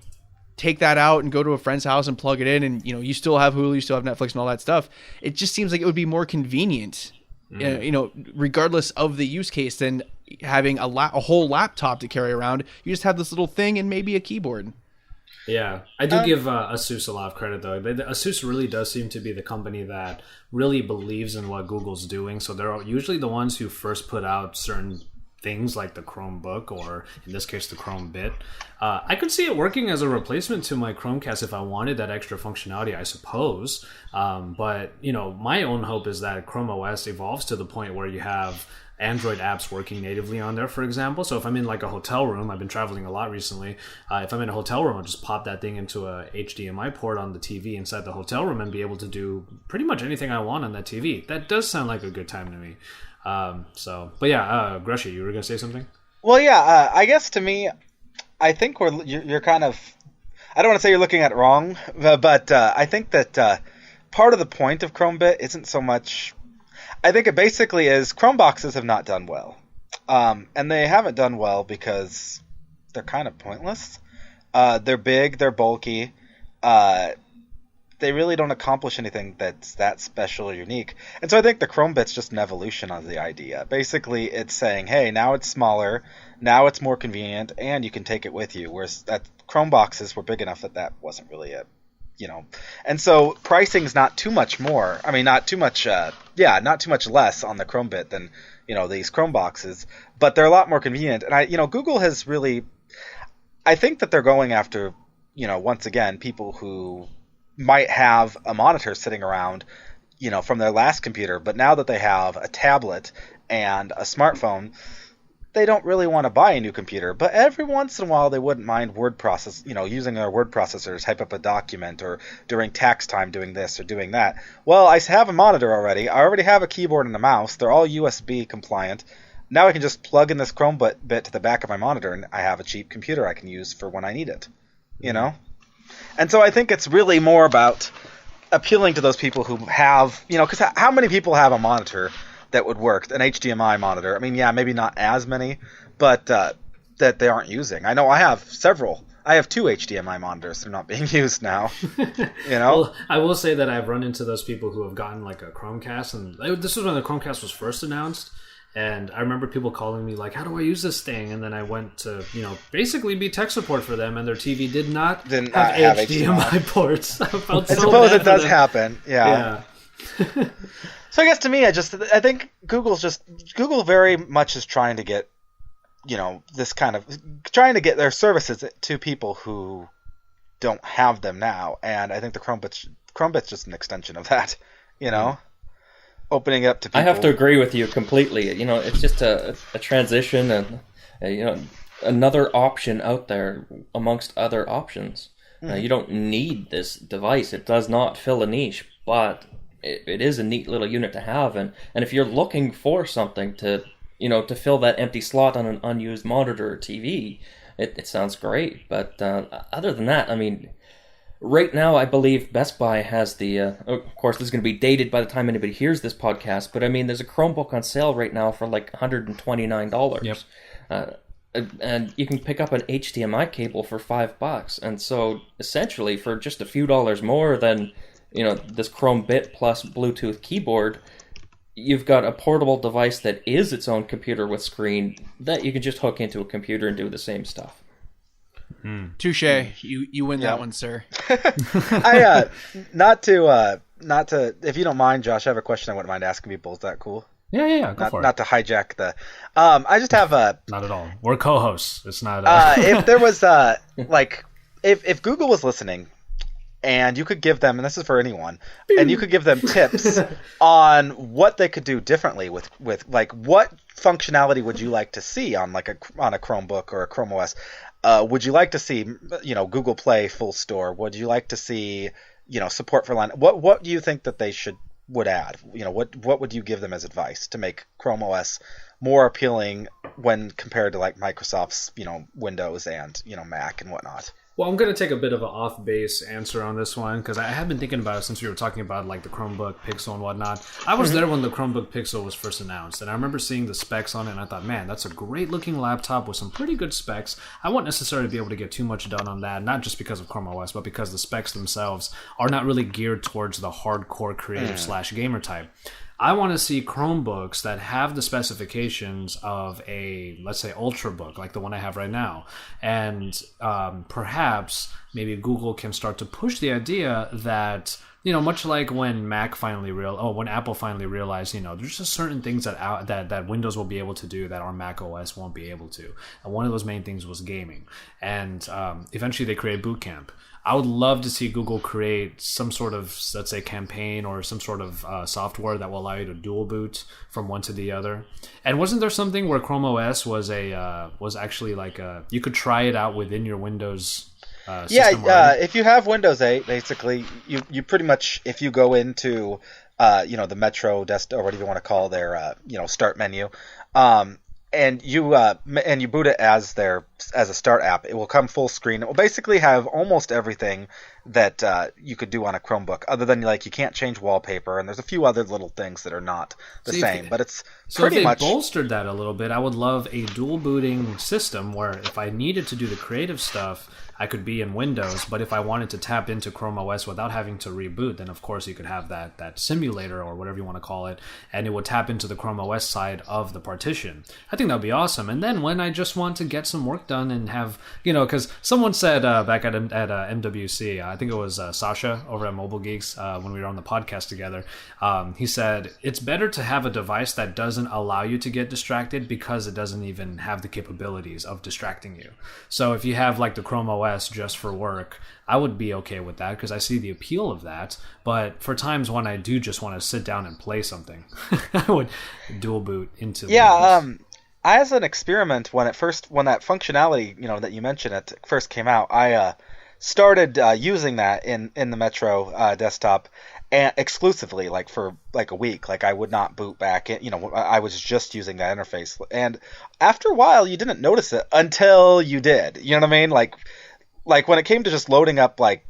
take that out and go to a friend's house and plug it in, and, you know, you still have Hulu, you still have Netflix and all that stuff. It just seems like it would be more convenient, you know, regardless of the use case, than having a whole laptop to carry around. You just have this little thing and maybe a keyboard. Yeah, I do give Asus a lot of credit, though. Asus really does seem to be the company that really believes in what Google's doing. So they're usually the ones who first put out certain things like the Chromebook, or in this case, the Chromebit. I could see it working as a replacement to my Chromecast if I wanted that extra functionality, I suppose. But, you know, my own hope is that Chrome OS evolves to the point where you have Android apps working natively on there, for example. So if I'm in like a hotel room, I've been traveling a lot recently. If I'm in a hotel room, I'll just pop that thing into a HDMI port on the TV inside the hotel room and be able to do pretty much anything I want on that TV. That does sound like a good time to me. But yeah, Grushy, you were going to say something? Well, yeah, I guess to me, I think you're kind of, I don't want to say you're looking at it wrong, but I think that part of the point of Chromebit isn't so much, I think it basically is Chromeboxes have not done well. And they haven't done well because they're kind of pointless. They're big, they're bulky. They really don't accomplish anything that's that special or unique. And so I think the Chromebit's just an evolution of the idea. Basically, it's saying, hey, now it's smaller, now it's more convenient, and you can take it with you. Whereas Chromeboxes were big enough that wasn't really it. You know, and so pricing's not too much more. I mean, not too much less on the Chromebit than, you know, these Chromeboxes, but they're a lot more convenient. And Google has really, I think that they're going after, you know, once again, people who might have a monitor sitting around, from their last computer, but now that they have a tablet and a smartphone, they don't really want to buy a new computer. But every once in a while, they wouldn't mind using their word processors, type up a document, or during tax time doing this or doing that. Well, I have a monitor already. I already have a keyboard and a mouse. They're all USB compliant. Now I can just plug in this Chromebit to the back of my monitor, and I have a cheap computer I can use for when I need it. And so I think it's really more about appealing to those people who have, because how many people have a monitor that would work, an HDMI monitor? I mean, yeah, maybe not as many, but that they aren't using. I know I have several. I have 2 HDMI monitors. They're not being used now. Well, I will say that I've run into those people who have gotten like a Chromecast, and this was when the Chromecast was first announced. And I remember people calling me like, how do I use this thing? And then I went to, basically be tech support for them, and their TV didn't have HDMI ports. I suppose it does happen. Yeah. So I guess to me, I think Google very much is trying to get, trying to get their services to people who don't have them now. And I think the Chromebit's just an extension of that, opening it up to people. I have to agree with you completely. It's just a transition and, another option out there amongst other options. You don't need this device. It does not fill a niche, but it is a neat little unit to have. And if you're looking for something to fill that empty slot on an unused monitor or TV, it sounds great. But other than that, I mean, right now, I believe Best Buy has the, of course, this is going to be dated by the time anybody hears this podcast, but I mean, there's a Chromebook on sale right now for like $129. Yep. And you can pick up an HDMI cable for $5. And so, essentially, for just a few dollars more than, this Chromebit plus Bluetooth keyboard, you've got a portable device that is its own computer with screen that you can just hook into a computer and do the same stuff. Touche. You win that one, sir. Not to if you don't mind, Josh, I have a question I wouldn't mind asking people. Is that cool? Yeah. Go for it. Not to hijack the. I just have a. Not at all. We're co-hosts. It's not. If there was if Google was listening, and you could give them, and this is for anyone, and you could give them tips on what they could do differently with like what functionality would you like to see on on a Chromebook or a Chrome OS. Would you like to see, Google Play full store? Would you like to see, support for line? What do you think that they would add? What would you give them as advice to make Chrome OS more appealing when compared to like Microsoft's, Windows and, Mac and whatnot? Well, I'm going to take a bit of an off-base answer on this one because I have been thinking about it since we were talking about like the Chromebook Pixel and whatnot. I was there when the Chromebook Pixel was first announced, and I remember seeing the specs on it, and I thought, man, that's a great-looking laptop with some pretty good specs. I won't necessarily be able to get too much done on that, not just because of Chrome OS, but because the specs themselves are not really geared towards the hardcore creative/gamer type. I want to see Chromebooks that have the specifications of a, let's say, Ultrabook, like the one I have right now. And perhaps maybe Google can start to push the idea that, much like when Apple finally realized, there's just certain things that Windows will be able to do that our Mac OS won't be able to. And one of those main things was gaming. And eventually they created Boot Camp. I would love to see Google create some sort of, let's say, campaign or some sort of software that will allow you to dual boot from one to the other. And wasn't there something where Chrome OS was actually like you could try it out within your Windows system? If you have Windows 8, basically, you pretty much, if you go into the Metro desktop or whatever you want to call their start menu, and you boot it as a start app, it will come full screen. It will basically have almost everything that you could do on a Chromebook, other than you can't change wallpaper, and there's a few other little things that are not the same. But it's pretty much. So if they bolstered that a little bit, I would love a dual booting system where if I needed to do the creative stuff, I could be in Windows, but if I wanted to tap into Chrome OS without having to reboot, then of course you could have that simulator or whatever you want to call it, and it would tap into the Chrome OS side of the partition. I think that would be awesome. And then when I just want to get some work done and have, because someone said back at MWC, I think it was Sasha over at Mobile Geeks when we were on the podcast together, he said it's better to have a device that doesn't allow you to get distracted because it doesn't even have the capabilities of distracting you. So if you have like the Chrome OS just for work, I would be okay with that because I see the appeal of that. But for times when I do just want to sit down and play something, I would dual boot into Windows. As an experiment, when that functionality, that you mentioned, it first came out, I started using that in the Metro desktop and exclusively, like for like a week. Like I would not boot back in, I was just using that interface. And after a while, you didn't notice it until you did. You know what I mean? Like when it came to just loading up, like,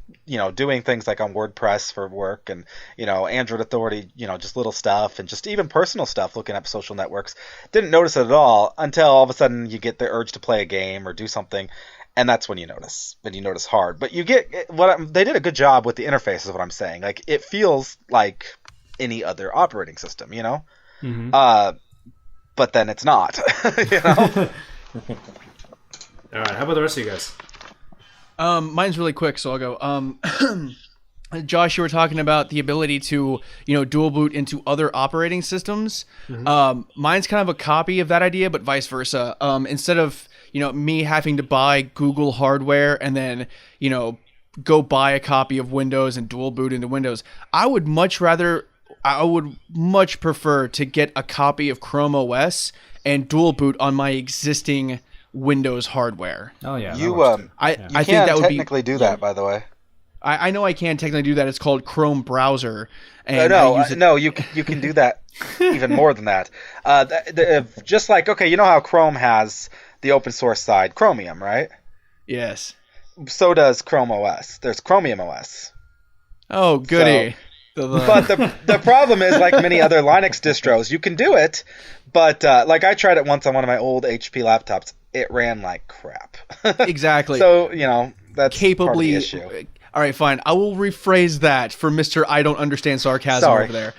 doing things like on WordPress for work and, Android Authority, just little stuff and just even personal stuff, looking up social networks, didn't notice it at all until all of a sudden you get the urge to play a game or do something. And that's when you notice hard. But they did a good job with the interface is what I'm saying. Like it feels like any other operating system, Mm-hmm. But then it's not, All right. How about the rest of you guys? Mine's really quick, so I'll go. Josh, you were talking about the ability to, dual boot into other operating systems. Mm-hmm. Mine's kind of a copy of that idea, but vice versa. Instead of, me having to buy Google hardware and then, go buy a copy of Windows and dual boot into Windows, I would much prefer to get a copy of Chrome OS and dual boot on my existing Windows hardware. Oh yeah, I think that would technically do that, by the way. I know I can technically do that. It's called Chrome browser. And no, you can do that even more than that. Just like, okay, how Chrome has the open source side, Chromium, right? Yes. So does Chrome OS. There's Chromium OS. Oh, goody. But the problem is, like many other Linux distros, you can do it, but like I tried it once on one of my old HP laptops. It ran like crap. Exactly. So, that's capably part of the issue. All right, fine. I will rephrase that for Mr. I don't understand sarcasm over there.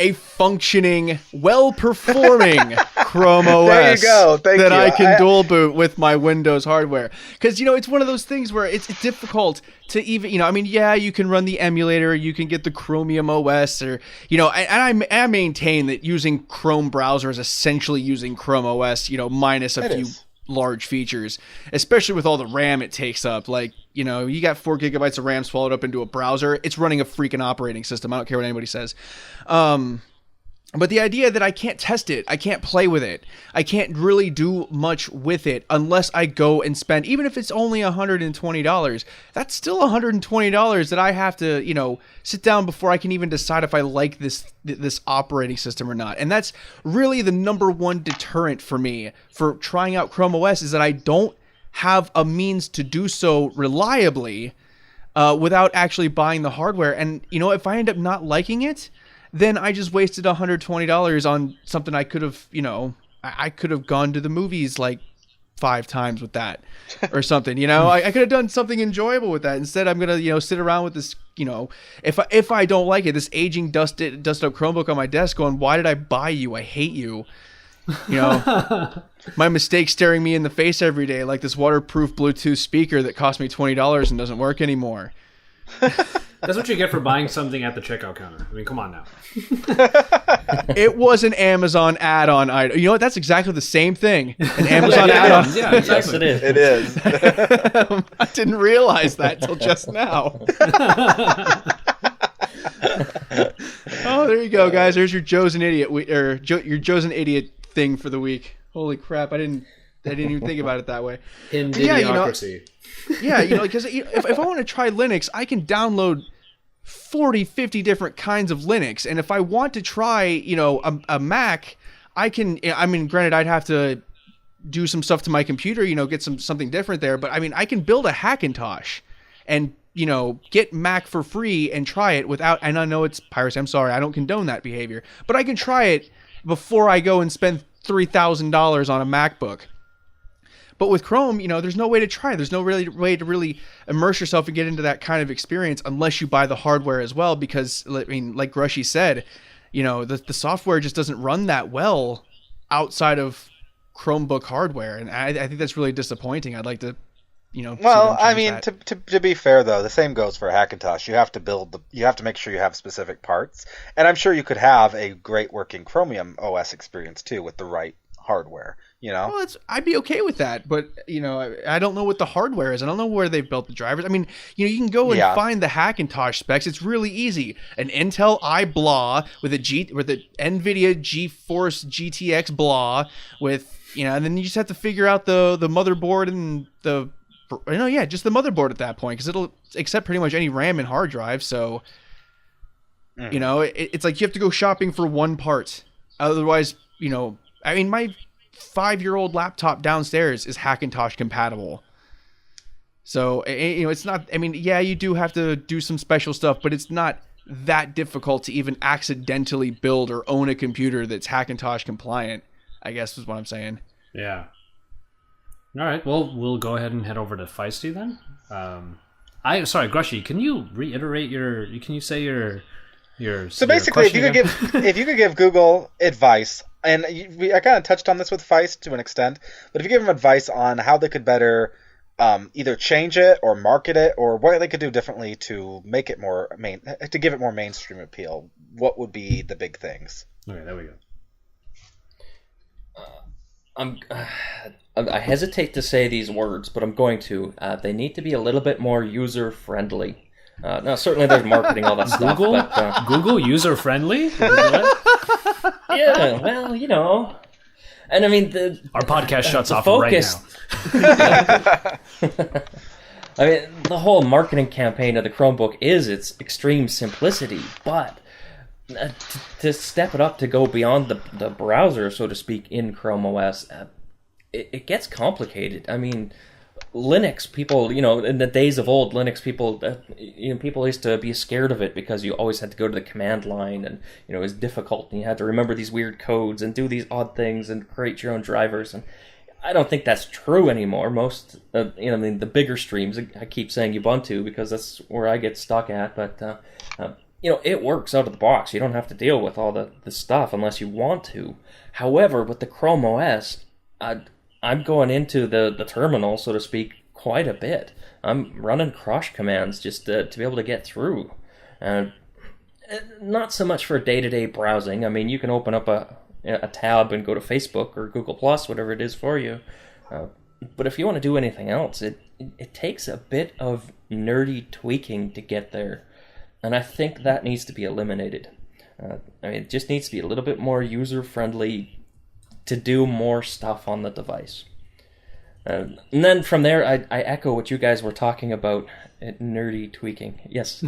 A functioning, well-performing Chrome OS there you go. Thank you. I can dual boot with my Windows hardware. Because, it's one of those things where it's difficult to even, you can run the emulator, you can get the Chromium OS, or, and I maintain that using Chrome browser is essentially using Chrome OS, minus a few large features, especially with all the RAM it takes up. Like, you got 4 gigabytes of RAM swallowed up into a browser. It's running a freaking operating system. I don't care what anybody says. But the idea that I can't test it, I can't play with it, I can't really do much with it unless I go and spend, even if it's only $120, that's still $120 that I have to, sit down before I can even decide if I like this operating system or not. And that's really the number one deterrent for me for trying out Chrome OS, is that I don't have a means to do so reliably without actually buying the hardware. And, if I end up not liking it, then I just wasted $120 on something I could have, I could have gone to the movies like 5 times with that or something, I could have done something enjoyable with that. Instead, I'm going to, sit around with this, if I don't like it, this aging dusted up Chromebook on my desk going, why did I buy you? I hate you. My mistake staring me in the face every day, like this waterproof Bluetooth speaker that cost me $20 and doesn't work anymore. That's what you get for buying something at the checkout counter. I mean, come on now. It was an Amazon add-on item. You know what? That's exactly the same thing. An Amazon add-on. Yeah, exactly. Yes, it is. I didn't realize that till just now. Oh, there you go, guys. There's your Joe's an idiot, your Joe's an idiot thing for the week. Holy crap! I didn't even think about it that way. Idiocracy. Yeah, because if I want to try Linux, I can download 40, 50 different kinds of Linux. And if I want to try, a Mac, I can, granted, I'd have to do some stuff to my computer, get something different there. But I can build a Hackintosh and, get Mac for free and try it without, and I know it's piracy. I'm sorry. I don't condone that behavior, but I can try it before I go and spend $3,000 on a MacBook. But with Chrome, there's no way to try. There's no way to really immerse yourself and get into that kind of experience unless you buy the hardware as well. Because, like Grushy said, the software just doesn't run that well outside of Chromebook hardware, and I think that's really disappointing. I'd like to, Well, I mean, to be fair though, the same goes for Hackintosh. You have to you have to make sure you have specific parts, and I'm sure you could have a great working Chromium OS experience too with the right hardware. Well, I'd be okay with that, but I don't know what the hardware is. I don't know where they've built the drivers. I mean, you can go and find the Hackintosh specs. It's really easy. An Intel iBlah with a NVIDIA GeForce GTX blah with and then you just have to figure out the motherboard and just the motherboard at that point, because it'll accept pretty much any RAM and hard drive. So it's like you have to go shopping for one part. Otherwise, I mean, my 5-year-old laptop downstairs is Hackintosh compatible. So, it's not, I mean, yeah, you do have to do some special stuff, but it's not that difficult to even accidentally build or own a computer that's Hackintosh compliant, I guess is what I'm saying. Yeah. All right. Well, we'll go ahead and head over to Feisty then. Sorry, Grushy, can you reiterate can you say your so basically, if you could give Google advice, and I kind of touched on this with Feist to an extent, but if you give them advice on how they could better either change it or market it, or what they could do differently to make it to give it more mainstream appeal, what would be the big things? Okay, there we go. I hesitate to say these words, but I'm going to. They need to be a little bit more user friendly. No, certainly there's marketing, all that stuff. Google user-friendly? Yeah, well, and I mean... Our podcast shuts off focus, right now. I mean, the whole marketing campaign of the Chromebook is its extreme simplicity, but to step it up to go beyond the browser, so to speak, in Chrome OS, it gets complicated. I mean... Linux people, in the days of old, Linux people, people used to be scared of it because you always had to go to the command line, and it was difficult, and you had to remember these weird codes and do these odd things and create your own drivers. And I don't think that's true anymore. Most, the bigger streams, I keep saying Ubuntu because that's where I get stuck at, but it works out of the box. You don't have to deal with all the stuff unless you want to. However, with the Chrome OS, I'm going into the terminal, so to speak, quite a bit. I'm running crush commands just to be able to get through. Not so much for day-to-day browsing. I mean, you can open up a tab and go to Facebook or Google+, whatever it is for you. But if you want to do anything else, it takes a bit of nerdy tweaking to get there. And I think that needs to be eliminated. It just needs to be a little bit more user-friendly to do more stuff on the device. And then from there, I echo what you guys were talking about, nerdy tweaking. Yes.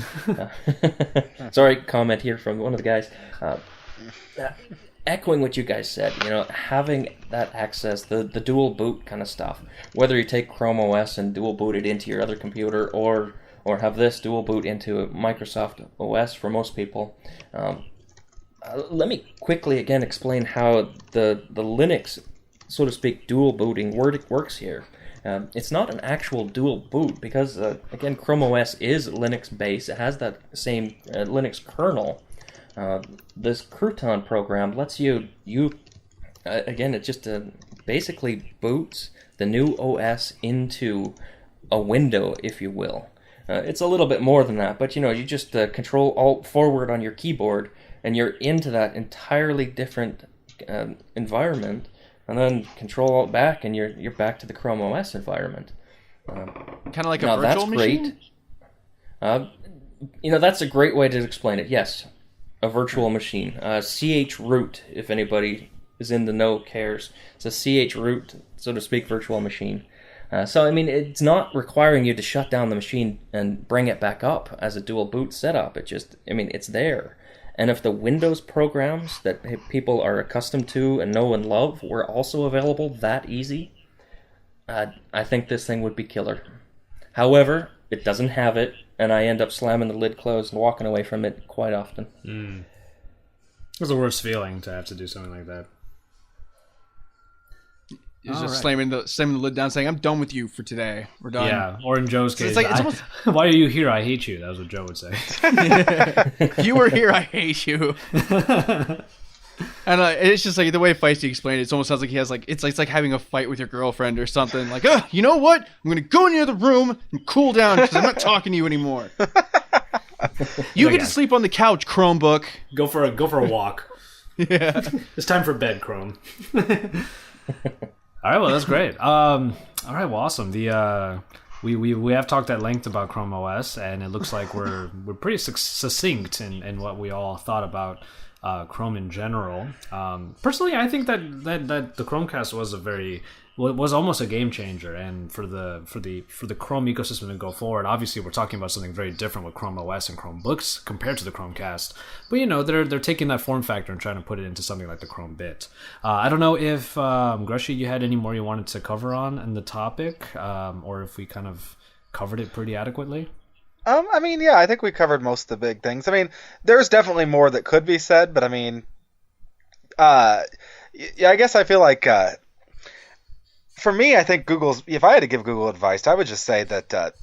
Sorry, comment here from one of the guys. Echoing what you guys said, having that access, the dual boot kind of stuff, whether you take Chrome OS and dual boot it into your other computer, or have this dual boot into Microsoft OS for most people. Let me quickly again explain how the Linux, so to speak, dual booting works here. It's not an actual dual boot because, again, Chrome OS is Linux based. It has that same Linux kernel. This Crouton program lets you again, it just basically boots the new OS into a window, if you will. It's a little bit more than that, but you just Control Alt forward on your keyboard, and you're into that entirely different environment, and then Control Alt back, and you're back to the Chrome OS environment. Kind of like a virtual machine? That's great. That's a great way to explain it. Yes, a virtual machine. CH-root, if anybody is in the know, cares. It's a CH-root, so to speak, virtual machine. So, it's not requiring you to shut down the machine and bring it back up as a dual boot setup. It just, it's there. And if the Windows programs that people are accustomed to and know and love were also available that easy, I think this thing would be killer. However, it doesn't have it, and I end up slamming the lid closed and walking away from it quite often. It's the worst feeling to have to do something like that. He's just slamming the lid down, saying, "I'm done with you for today. We're done." Yeah, or in Joe's case, it's almost... "Why are you here? I hate you." That was what Joe would say. If you were here, I hate you. And it's just like the way Feisty explained it. It almost sounds like he has like it's like having a fight with your girlfriend or something. Like, you know what? I'm gonna go in the other room and cool down because I'm not talking to you anymore. You get to sleep on the couch, Chromebook. Go for a walk. Yeah, it's time for bed, Chrome. All right, well that's great. All right, well awesome. The we have talked at length about Chrome OS, and it looks like we're pretty succinct in what we all thought about Chrome in general. Personally, I think that the Chromecast was almost a game changer, and for the Chrome ecosystem to go forward. Obviously, we're talking about something very different with Chrome OS and Chromebooks compared to the Chromecast. But they're taking that form factor and trying to put it into something like the Chromebit. I don't know if Grushy, you had any more you wanted to cover on the topic, or if we kind of covered it pretty adequately. I mean, yeah, I think we covered most of the big things. I mean, there's definitely more that could be said, but I mean, yeah, I guess I feel like, for me, I think if I had to give Google advice, I would just say that,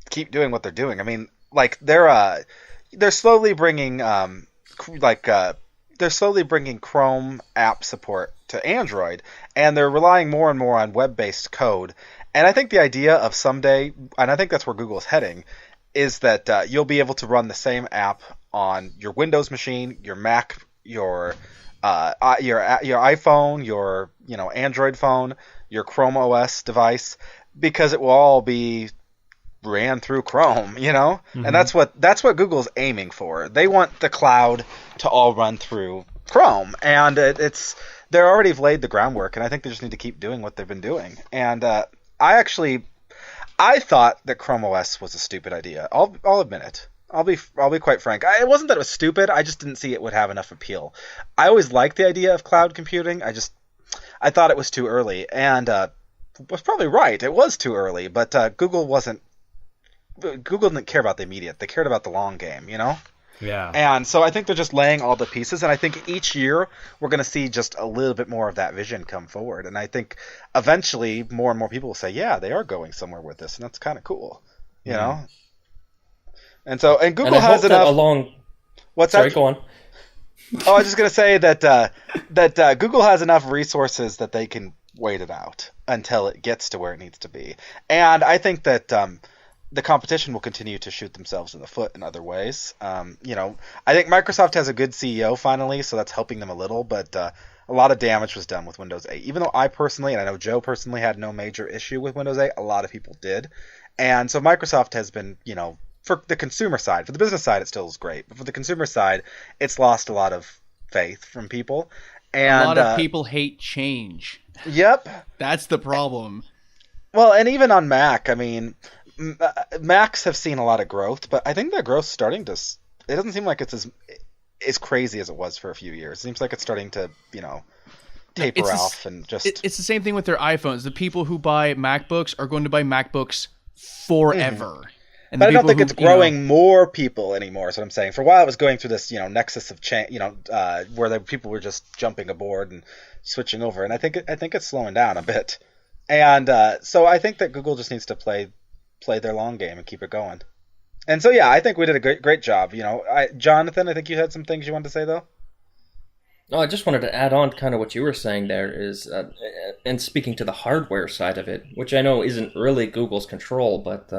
keep doing what they're doing. I mean, like, they're slowly bringing, Chrome app support to Android, and they're relying more and more on web-based code. And I think the idea of someday, and I think that's where Google's heading, is that you'll be able to run the same app on your Windows machine, your Mac, your iPhone, your Android phone, your Chrome OS device, because it will all be ran through Chrome, Mm-hmm. And that's what Google's aiming for. They want the cloud to all run through Chrome, and they're already laid the groundwork, and I think they just need to keep doing what they've been doing. And I thought that Chrome OS was a stupid idea. I'll admit it. I'll be quite frank. It wasn't that it was stupid. I just didn't see it would have enough appeal. I always liked the idea of cloud computing. I thought it was too early, and was probably right. It was too early, but Google didn't care about the immediate. They cared about the long game, Yeah. And so I think they're just laying all the pieces, and I think each year we're going to see just a little bit more of that vision come forward. And I think eventually more and more people will say, yeah, they are going somewhere with this, and that's kind of cool, you know? And Google has enough... What's that? Sorry, go on. Oh, I was just going to say that Google has enough resources that they can wait it out until it gets to where it needs to be. And I think that... the competition will continue to shoot themselves in the foot in other ways. I think Microsoft has a good CEO finally, so that's helping them a little, but a lot of damage was done with Windows 8. Even though I personally, and I know Joe personally, had no major issue with Windows 8, a lot of people did. And so Microsoft has been, for the consumer side, for the business side, it still is great, but for the consumer side, it's lost a lot of faith from people. And a lot of people hate change. Yep. That's the problem. Well, and even on Mac, I mean... Macs have seen a lot of growth, but I think that growth's starting to... It doesn't seem like it's as crazy as it was for a few years. It seems like it's starting to, taper off and just... It's the same thing with their iPhones. The people who buy MacBooks are going to buy MacBooks forever. Mm-hmm. And but I don't think it's growing more people anymore, is what I'm saying. For a while it was going through this, nexus of change, where people were just jumping aboard and switching over. And I think it's slowing down a bit. And so I think that Google just needs to play their long game and keep it going. And so, yeah, I think we did a great job. Jonathan, I think you had some things you wanted to say, though? No, I just wanted to add on kind of what you were saying there is, and speaking to the hardware side of it, which I know isn't really Google's control, but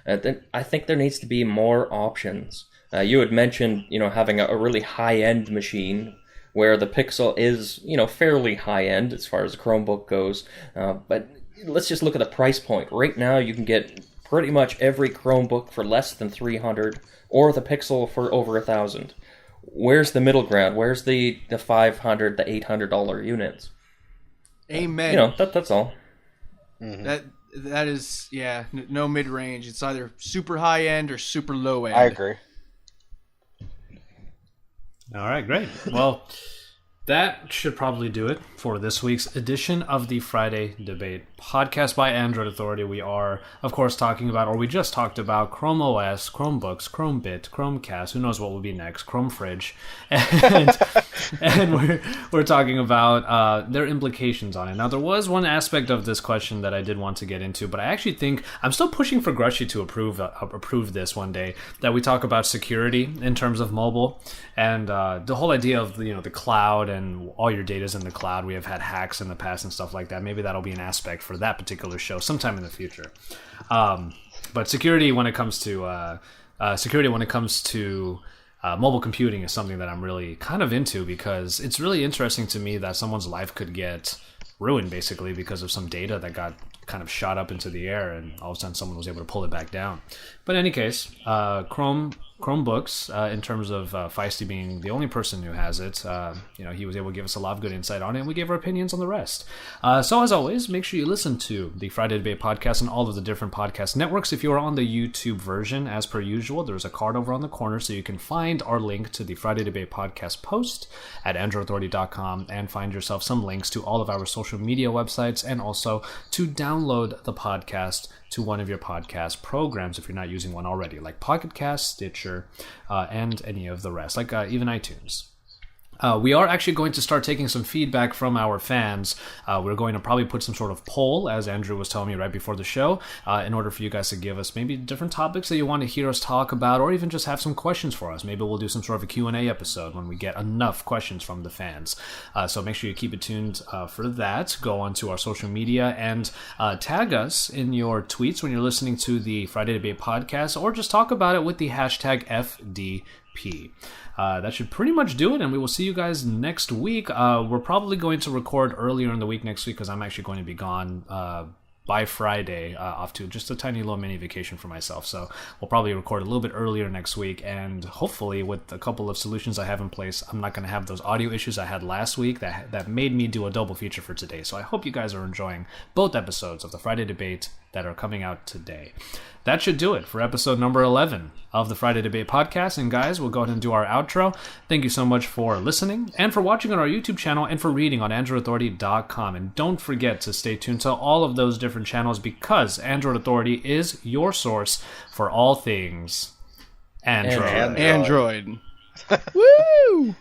I think there needs to be more options. You had mentioned, having a really high-end machine where the Pixel is, fairly high-end as far as a Chromebook goes, but let's just look at the price point. Right now, you can get pretty much every Chromebook for less than $300, or the Pixel for over $1,000. Where's the middle ground? Where's the $500, the $800 units? Amen. That's all. Mm-hmm. That is, no mid range. It's either super high end or super low end. I agree. All right, great. Well, that should probably do it for this week's edition of the Friday Debate podcast by Android Authority. We are, of course, talking about, or we just talked about, Chrome OS, Chromebooks, Chromebit, Chromecast. Who knows what will be next? Chrome Fridge, and we're talking about their implications on it. Now, there was one aspect of this question that I did want to get into, but I actually think I'm still pushing for Grushy to approve this one day. That we talk about security in terms of mobile and the whole idea of the cloud and all your data is in the cloud. We have had hacks in the past and stuff like that. Maybe that'll be an aspect for that particular show sometime in the future. But security when it comes to mobile computing is something that I'm really kind of into, because it's really interesting to me that someone's life could get ruined basically because of some data that got kind of shot up into the air, and all of a sudden someone was able to pull it back down. But in any case, Chromebooks, in terms of Feisty being the only person who has it, he was able to give us a lot of good insight on it, and we gave our opinions on the rest. So as always, make sure you listen to the Friday Debate podcast and all of the different podcast networks. If you are on the YouTube version, as per usual, there's a card over on the corner, so you can find our link to the Friday Debate podcast post at androidauthority.com and find yourself some links to all of our social media websites, and also to download the podcast to one of your podcast programs if you're not using one already, like Pocket Cast, Stitcher, and any of the rest, like even iTunes. We are actually going to start taking some feedback from our fans. We're going to probably put some sort of poll, as Andrew was telling me right before the show, in order for you guys to give us maybe different topics that you want to hear us talk about, or even just have some questions for us. Maybe we'll do some sort of a Q&A episode when we get enough questions from the fans. So make sure you keep it tuned for that. Go onto our social media and tag us in your tweets when you're listening to the Friday Debate podcast, or just talk about it with the hashtag FDP. That should pretty much do it, and we will see you guys next week. We're probably going to record earlier in the week next week, because I'm actually going to be gone by Friday, off to just a tiny little mini vacation for myself. So we'll probably record a little bit earlier next week, and hopefully with a couple of solutions I have in place, I'm not going to have those audio issues I had last week that made me do a double feature for today. So I hope you guys are enjoying both episodes of the Friday Debate that are coming out today. That should do it for episode number 11 of the Friday Debate podcast. And guys, we'll go ahead and do our outro. Thank you so much for listening and for watching on our YouTube channel and for reading on AndroidAuthority.com. And don't forget to stay tuned to all of those different channels, because Android Authority is your source for all things Android. Android. Woo!